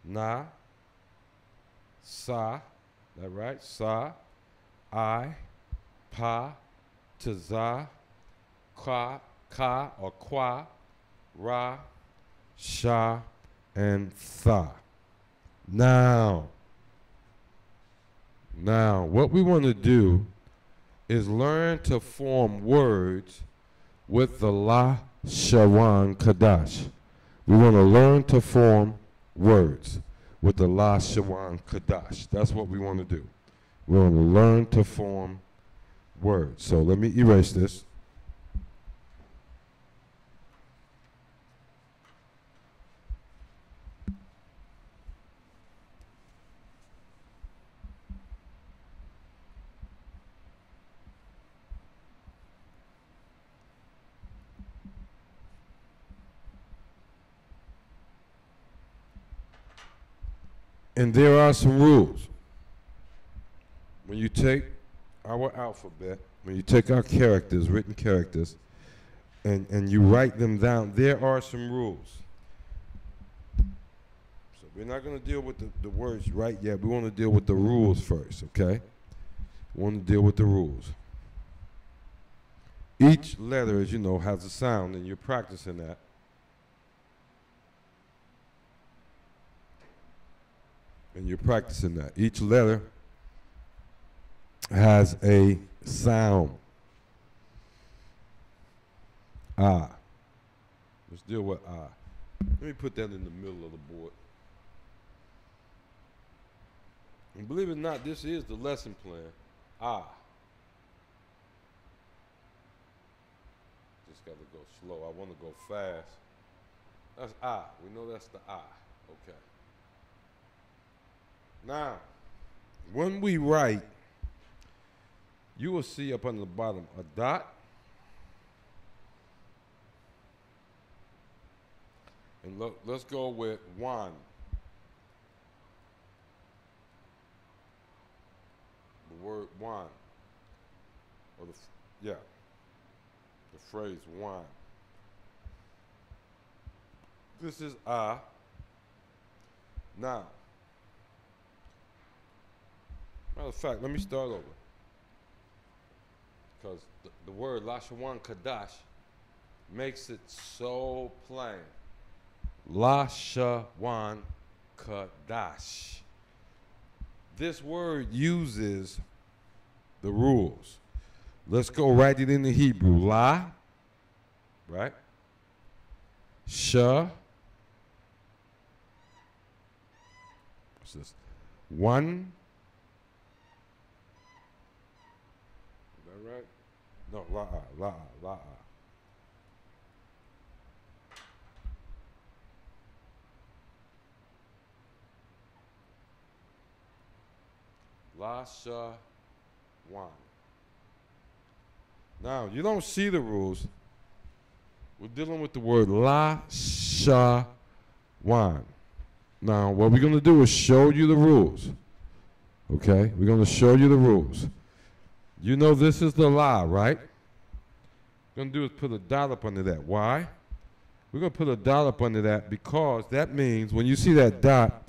Speaker 7: na, sa. That right? Sa, I, pa, za, ka, or qua, ra, sha, and tha. Now, what we want to do is learn to form words with the La Shawan Kadash. We want to learn to form words with the La Shawan Kadash. That's what we want to do. We want to learn to form words. So let me erase this. And there are some rules. When you take our alphabet, when you take our characters, written characters, and you write them down, there are some rules. So we're not going to deal with the words right yet. We want to deal with the rules first, okay? We want to deal with the rules. Each letter, as you know, has a sound, and you're practicing that. And you're practicing that. Each letter has a sound. Ah. Let's deal with ah. Let me put that in the middle of the board. And believe it or not, this is the lesson plan. Ah. Just got to go slow. I want to go fast. That's ah. We know that's the ah. Okay. Now, when we write, you will see up on the bottom a dot. And look, let's go with one. The word one. Or the phrase one. This is ah. Now, matter of fact, let me start over. Because the word Lashawan Kadash makes it so plain. Lashawan Kadash. This word uses the rules. Let's go write it in the Hebrew. La, right? Sha. What's this? One. Right? No, la'a. Lasha one. Now, you don't see the rules. We're dealing with the word Lasha one. Now, what we're going to do is show you the rules. Okay? We're going to show you the rules. You know this is the la, right? What we're going to do is put a dot up under that. Why? We're going to put a dot up under that because that means when you see that dot,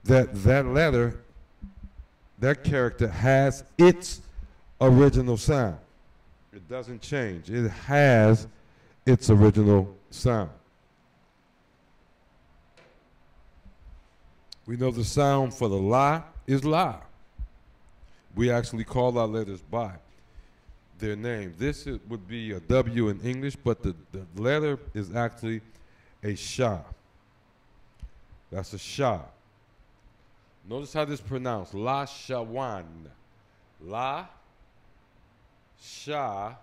Speaker 7: that letter, that character has its original sound. It doesn't change. It has its original sound. We know the sound for the la is la. We actually call our letters by their name. This would be a W in English, but the letter is actually a sha. That's a sha. Notice how this is pronounced. La shawan. La sha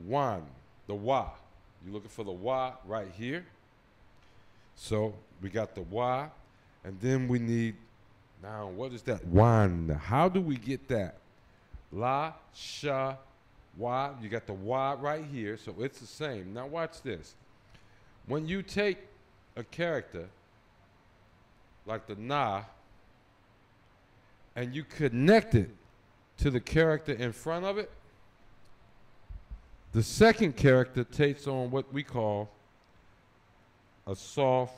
Speaker 7: wan. The wa. You're looking for the wa right here. So we got the wa, and then we need, now what is that? Wan. How do we get that? La, sha, wa. You got the wa right here, so it's the same. Now watch this. When you take a character like the na and you connect it to the character in front of it, the second character takes on what we call a soft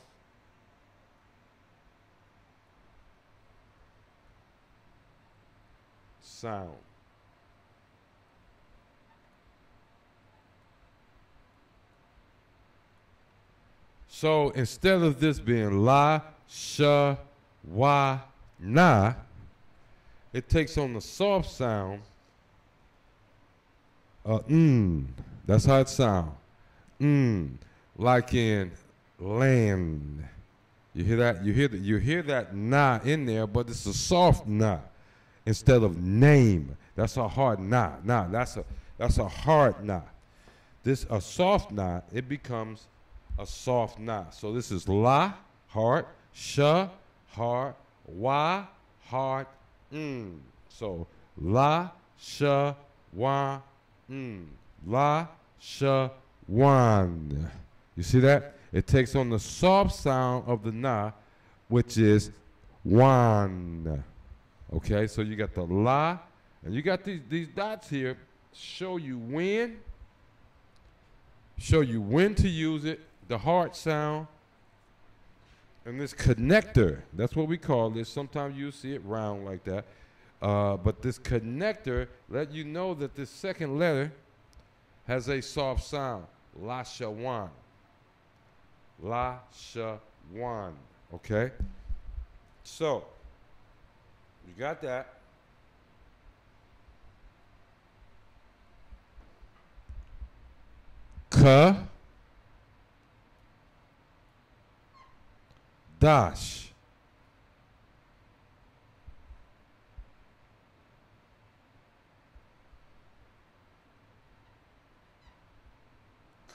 Speaker 7: sound. So instead of this being la, sha, wa, na, it takes on the soft sound. That's how it sounds. Like in land. You hear that? You hear that na in there, but it's a soft na instead of name. That's a hard na. That's a hard na. This a soft na. It becomes a soft na. So this is la, hard, sha, hard, wa, hard, So la, sha, wa, la, sha, wan. You see that? It takes on the soft sound of the na, which is wan. Okay, so you got the la, and you got these dots here show you when to use it, the hard sound, and this connector. That's what we call this. Sometimes you see it round like that. But this connector let you know that this second letter has a soft sound. La sha wan. La sha wan. Okay? So, you got that. Ka dash.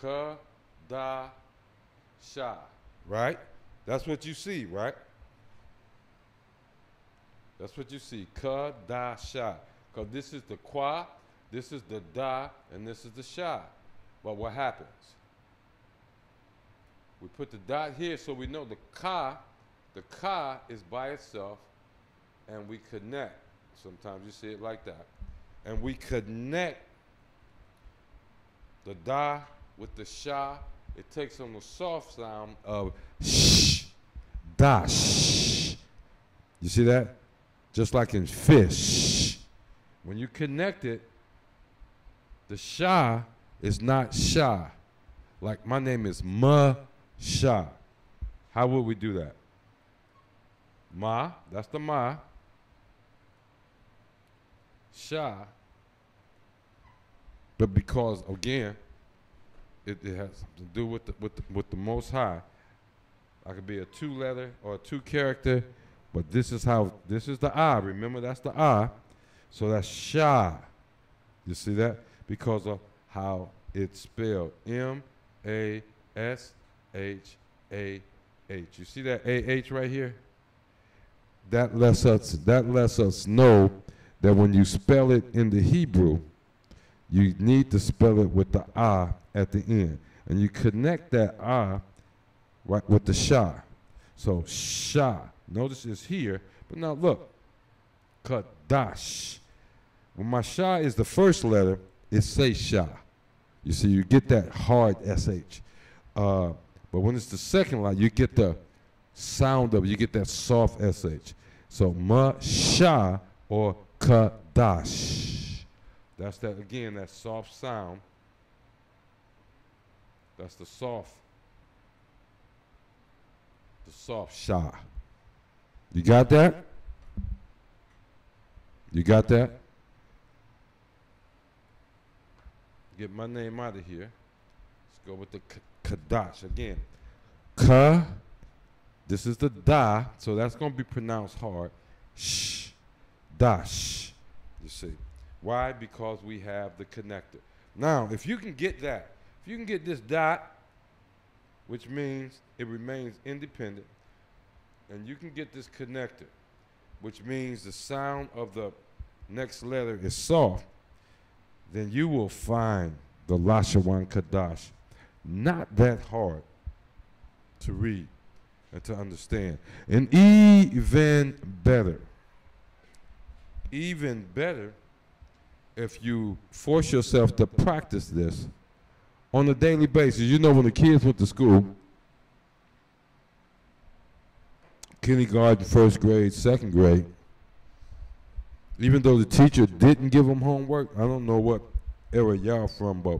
Speaker 7: Ka da sha. Right? That's what you see, right? That's what you see. Ka da sha. Because this is the kwa, this is the da, and this is the sha. But what happens? We put the dot here so we know the ka is by itself, and we connect. Sometimes you see it like that. And we connect the da with the sha. It takes on the soft sound of sh, dash. You see that? Just like in fish. When you connect it, the sha is not sha. Like my name is Ma Sha. How would we do that? Ma, that's the ma. Sha. But because again, it has something to do with the Most High. I could be a 2-letter or a 2-character, but this is the I. Remember, that's the I. So that's Sha. You see that? Because of how it's spelled. M-A-S-H-A-H. You see that A-H right here? That lets us know that when you spell it in the Hebrew, you need to spell it with the I at the end. And you connect that I right with the Sha. So Sha. Notice it's here. But now look. Kadash. When my Sha is the first letter, it says Sha. You see, you get that hard SH. But when it's the second line, you get the sound of it. You get that soft SH. So Ma Sha or Kadash. That's that again, that soft sound. That's the soft The soft sha. You got that? You got that? Get my name out of here. Let's go with the kadash again. Ka. This is the da, so that's going to be pronounced hard. Sh. Dash. You see. Why? Because we have the connector. Now, if you can get that, if you can get this dot, which means it remains independent, and you can get this connector, which means the sound of the next letter is soft, then you will find the Lashawan Kadash not that hard to read and to understand. And even better, if you force yourself to practice this on a daily basis. You know, when the kids went to school, kindergarten, first grade, second grade, even though the teacher didn't give them homework, I don't know what era y'all from, but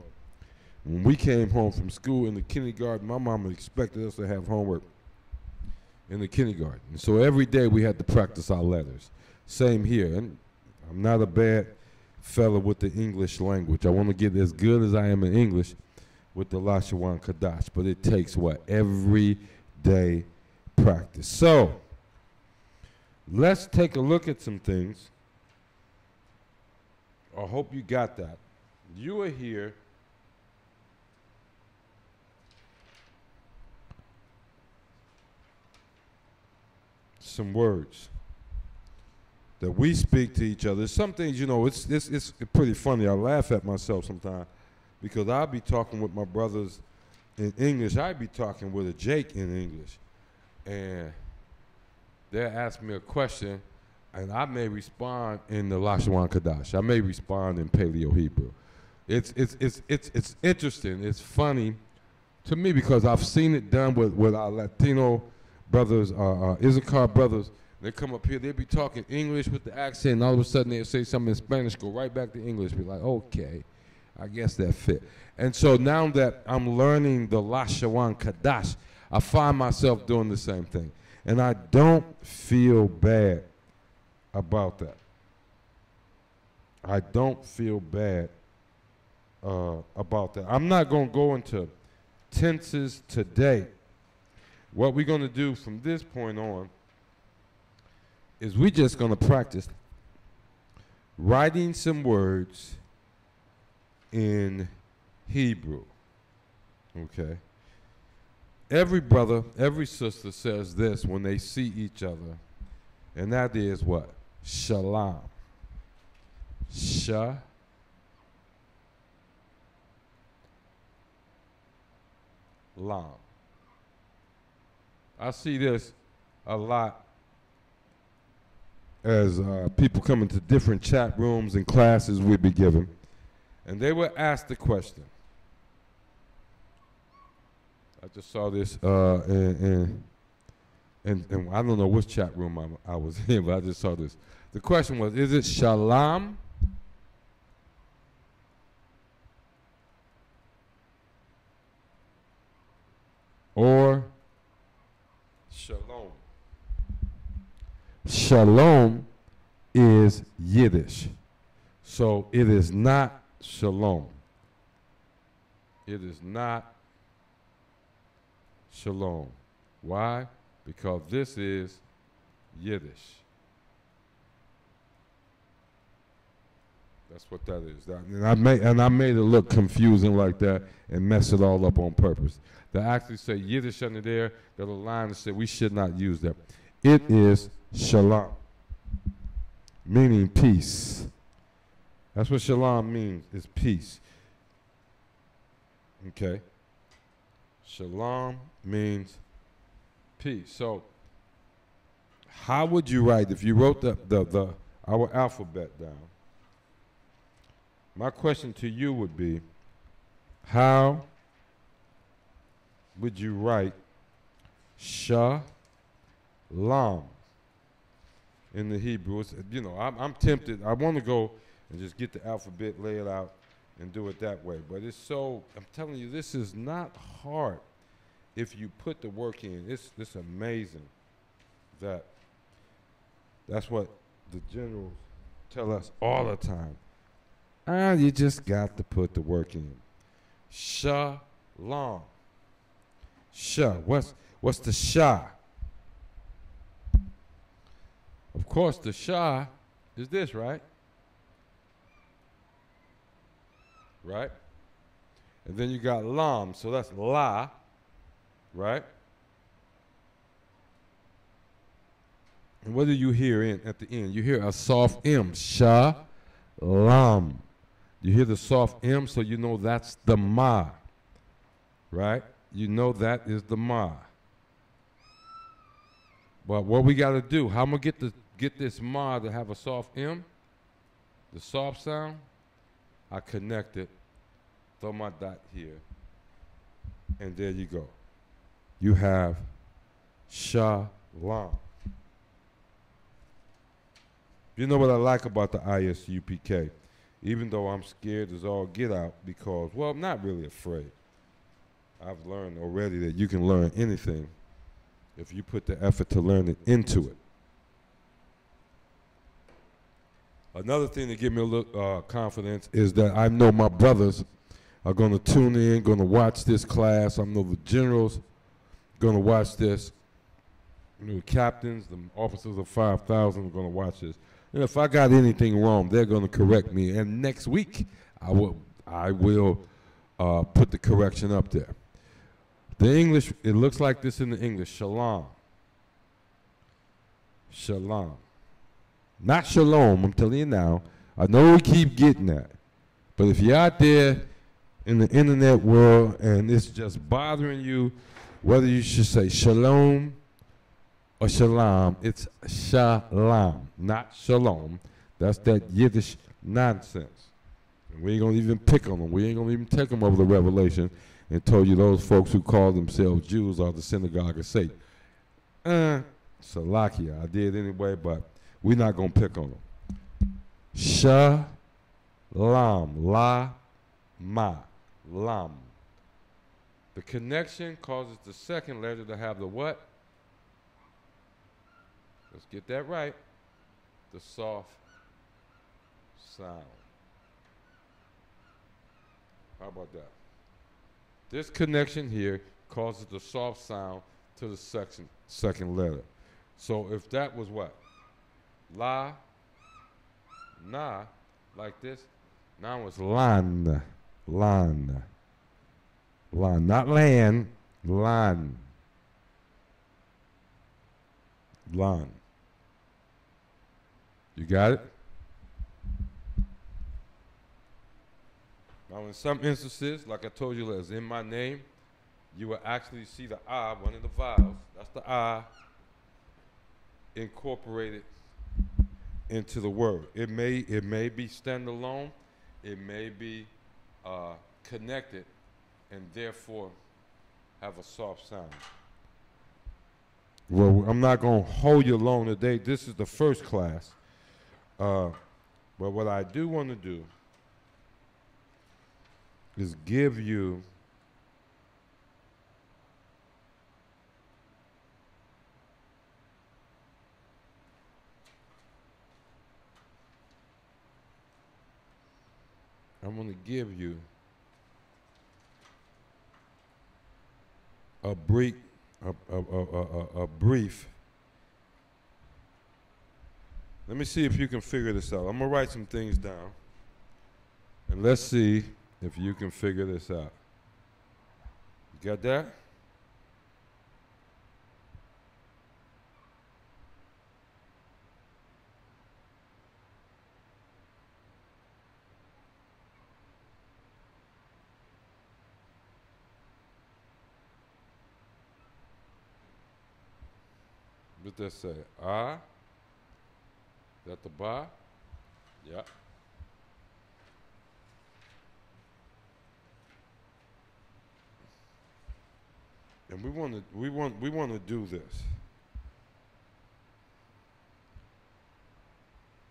Speaker 7: when we came home from school in the kindergarten, my mama expected us to have homework in the kindergarten. And so every day we had to practice our letters. Same here. And I'm not a bad fella with the English language. I want to get as good as I am in English with the Lashawan Kadash, but it takes what? Every day practice. So let's take a look at some things. I hope you got that. You are here some words that we speak to each other. Some things, you know, it's pretty funny. I laugh at myself sometimes because I'll be talking with my brothers in English. I'll be talking with a Jake in English, and they'll ask me a question, and I may respond in the Lashawan Kadash. I may respond in Paleo Hebrew. It's interesting. It's funny to me because I've seen it done with our Latino brothers, Issachar brothers. They come up here, they be talking English with the accent, and all of a sudden they say something in Spanish, go right back to English. Be like, okay, I guess that fit. And so now that I'm learning the Lashawan Kadash, I find myself doing the same thing. And I don't feel bad about that. I don't feel bad about that. I'm not going to go into tenses today. What we're going to do from this point on is we're just going to practice writing some words in Hebrew. Okay? Every brother, every sister says this when they see each other, and that is what? Shalom. Shalom. I see this a lot as people come into different chat rooms and classes we be given, and they were asked the question. I just saw this, and I don't know which chat room I was in, but I just saw this. The question was, is it shalom or shalom? Shalom is Yiddish. So it is not shalom. It is not shalom. Why? Because this is Yiddish. That's what that is. And I made it look confusing like that and mess it all up on purpose. They actually say Yiddish under there. There's a line that said we should not use that. It is shalom, meaning peace. That's what shalom means, is peace. Okay? Shalom means peace. So how would you write, if you wrote our alphabet down, my question to you would be, how would you write shalom in the Hebrew? You know, I'm tempted. I want to go and just get the alphabet, lay it out, and do it that way. But it's so, I'm telling you, this is not hard. if you put the work in. It's amazing that that's what the generals tell us all the time. You just got to put the work in. Shalom. Sha. What's the Sha? Of course, the Sha is this, right? Right? And then you got Lam, so that's La, right? And what do you hear at the end? You hear a soft M, Sha, Lam. You hear the soft M, so you know that's the Ma, right? You know that is the Ma. But what we got to do, how am I going to get this Ma to have a soft M, the soft sound? I connect it, throw my dot here, and there you go. You have Shalom. You know what I like about the ISUPK? Even though I'm scared as all get out because, well, I'm not really afraid. I've learned already that you can learn anything if you put the effort to learn it into it. Another thing to give me a little confidence is that I know my brothers are going to tune in, going to watch this class. I know the generals going to watch this. You know, the captains, the officers of 5,000 are going to watch this. And if I got anything wrong, they're going to correct me. And next week, I will put the correction up there. The English, it looks like this in the English, shalom. Shalom. Not shalom, I'm telling you now. I know we keep getting that. But if you're out there in the internet world and it's just bothering you, whether you should say shalom or shalom, it's shalom, not shalom. That's that Yiddish nonsense. And we ain't going to even pick on them. We ain't going to even take them over the revelation and told you those folks who call themselves Jews are the synagogue of Satan. Salakia, I did anyway, but we're not going to pick on them. Shalom, la, ma, lam. The connection causes the second letter to have the what? Let's get that right. The soft sound. How about that? This connection here causes the soft sound to the second letter. So if that was what? La, na, like this. Now it's lan, lan, lan. Not land, lan. Lan. You got it? Now in some instances, like I told you, as in my name, you will actually see the I, one of the vowels. That's the I incorporated into the word. It may be standalone, it may be connected, and therefore have a soft sound. Well, I'm not going to hold you long today. This is the first class. But what I do want to do is give you I'm going to give you a brief Let me see if you can figure this out. I'm going to write some things down. And let's see if you can figure this out. You got that? What does that say? Ah? Is that the ba? Yeah. And we want to do this.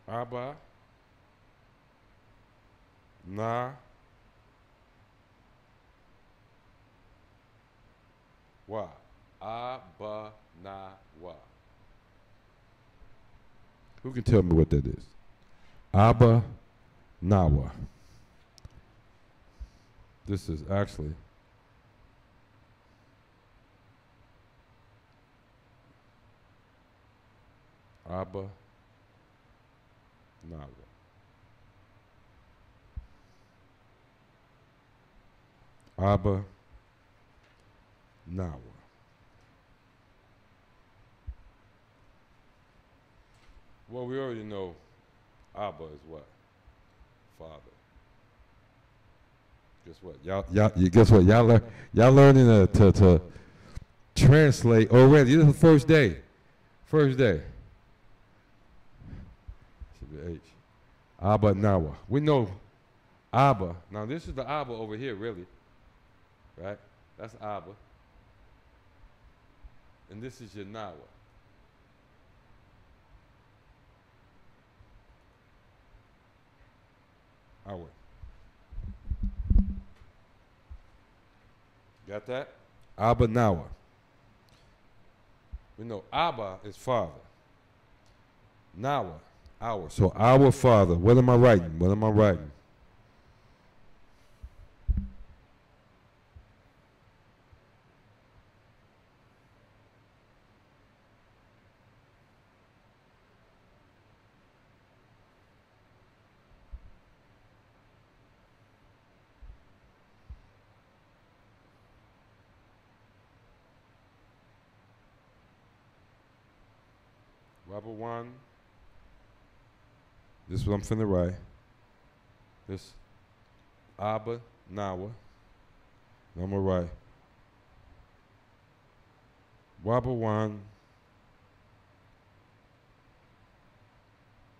Speaker 7: Abba, na, Wa. Abba na wa. Who can tell me what that is? Abba Nawa. This is actually Abba Nawa. Abba Nawa. Well, we already know Abba is what? Father. Guess what? Guess what? Y'all learning to translate already. This is the first day. First day. Should be H. Abba Nawa. We know Abba. Now this is the Abba over here, really. Right? That's Abba. And this is your Nawa. Awe. Got that? Abba Nawa. We know Abba is father. Nawa, our. So our father. What am I writing? What am I writing? Robert 1. This is what I'm finna write. This Abba Nawa. I'm gonna write Robert 1.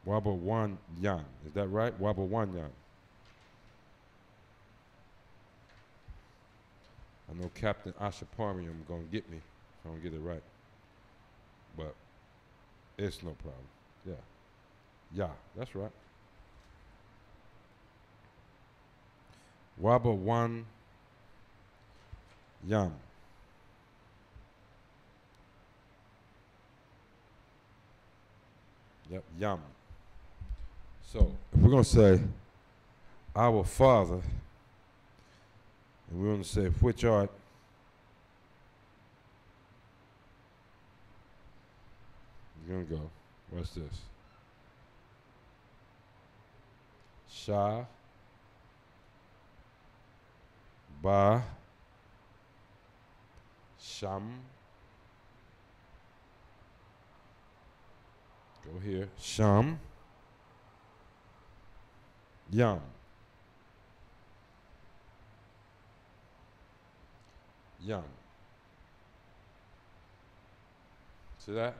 Speaker 7: Robert 1 Yan. Is that right? Robert 1 Yan. I know Captain Ashaparium gonna get me if I don't get it right. But it's no problem. Yeah. Yeah, that's right. Waba 1 Yam. Yep, Yam. So, if we're going to say our Father, and we're going to say which art you're going to go. What's this? Shah. Ba. Sham. Go here. Sham. Yam. Yam. See that?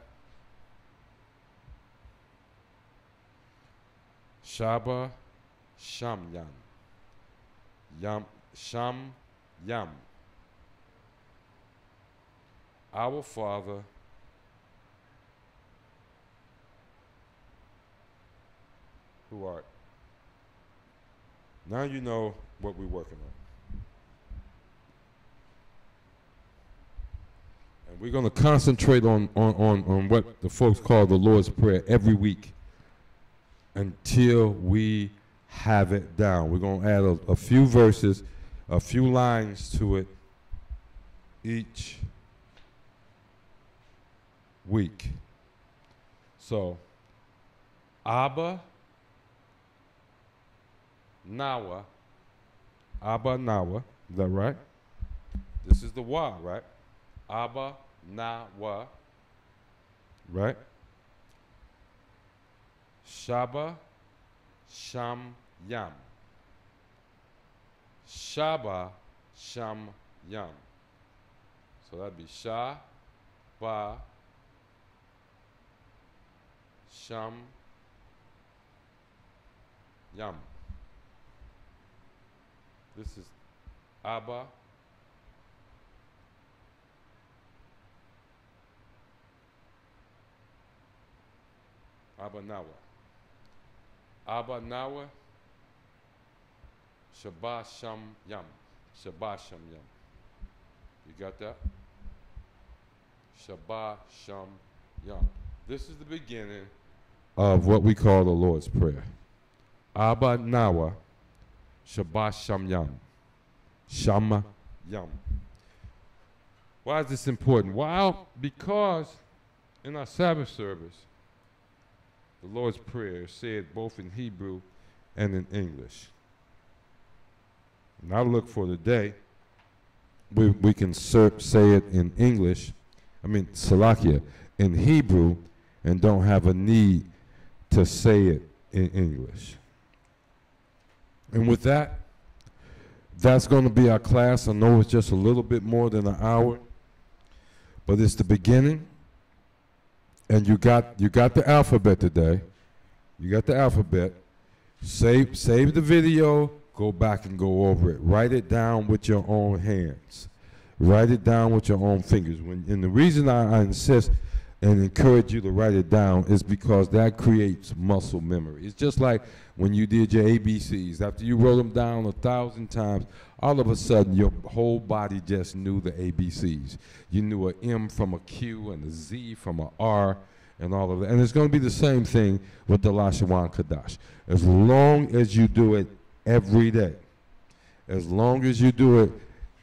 Speaker 7: Shaba, Sham, Yam. Yam, Sham, Yam. Our Father, who art. Now you know what we're working on. And we're going to concentrate on what the folks call the Lord's Prayer every week until we have it down. We're going to add a few verses, a few lines to it each week. So, Abba Nawa. Abba Nawa. Is that right? This is the Wa, right? Abba Nawa. Right? Shaba Sham Yam. Shaba Sham Yam. So that'd be Sha Ba Sham Yam. This is Abba Abba Nawa. Abba Nawa Shabbat Sham Yam. Shabbat Sham Yam. You got that? Shabbat Sham Yam. This is the beginning of what we call the Lord's Prayer. Abba Nawa Shabbat Sham Yam. Shama Yam. Why is this important? Well, because in our Sabbath service, the Lord's Prayer is said both in Hebrew and in English. And I look for the day we can say it in English, Salakia, in Hebrew, and don't have a need to say it in English. And with that, that's going to be our class. I know it's just a little bit more than an hour, but it's the beginning. And you got the alphabet today. You got the alphabet. Save the video. Go back and go over it. Write it down with your own hands. Write it down with your own fingers. And the reason I insist and encourage you to write it down is because that creates muscle memory. It's just like when you did your ABCs. After you wrote them down 1,000 times, all of a sudden your whole body just knew the ABCs. You knew an M from a Q and a Z from an R and all of that. And it's going to be the same thing with the Lashawan Kadash. As long as you do it every day. As long as you do it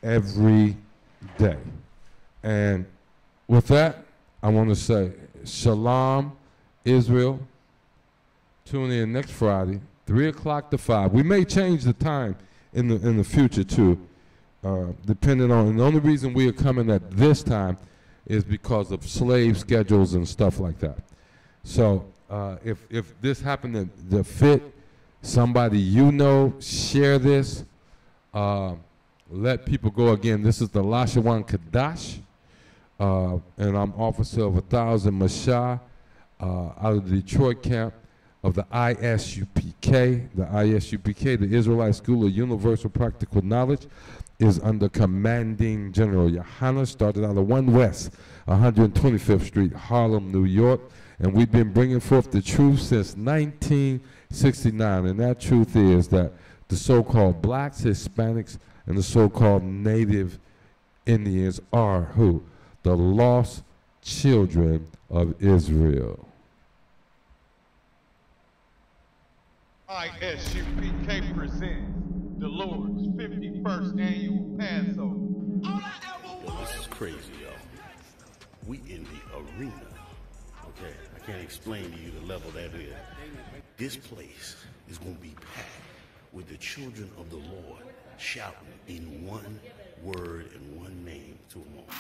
Speaker 7: every day. And with that, I want to say, Shalom, Israel. Tune in next Friday, 3 o'clock to 5. We may change the time in the future too, depending on. And the only reason we are coming at this time is because of slave schedules and stuff like that. So if this happened to fit somebody you know, share this. Let people go again. This is the Lashawan Kadash. And I'm officer of 1,000 Mashah out of the Detroit camp of the ISUPK. The ISUPK, the Israelite School of Universal Practical Knowledge, is under commanding General Yohana, started out of 1 West, 125th Street, Harlem, New York. And we've been bringing forth the truth since 1969. And that truth is that the so-called blacks, Hispanics, and the so-called native Indians are who? The lost children of Israel.
Speaker 4: ISUPK presents the Lord's 51st annual Passover.
Speaker 5: Yo, this is crazy, yo. We in the arena. Okay, I can't explain to you the level that is. This place is going to be packed with the children of the Lord shouting in one word and one name to them all.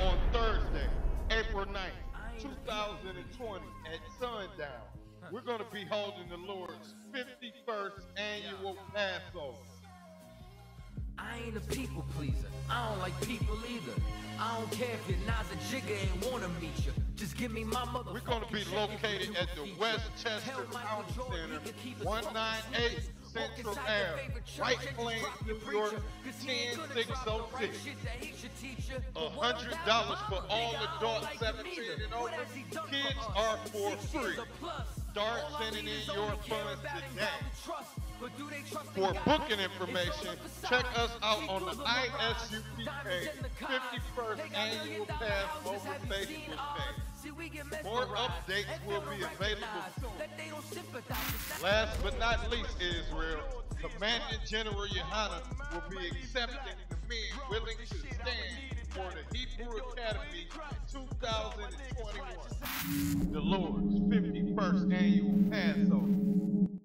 Speaker 4: On Thursday, April 9th, 2020 at sundown, we're going to be holding the Lord's 51st annual Passover.
Speaker 6: I ain't a people pleaser. I don't like people either. I don't care if your Naza Jigga ain't wanna meet you. Just give me my mother.
Speaker 4: We're going to be located at the Westchester County Center, 198 Central Ave, White Plains, New York, 10606. $100 for all adults 17 and over. Kids are for free. Start sending in your funds today. For booking information, check us out on the ISUPK 51st Annual Passover Facebook page. More updates will be available soon. Last but not least, Israel, Commanding General Yohana will be accepting the men willing to stand for the Hebrew Academy 2021. The Lord's 51st Annual Passover.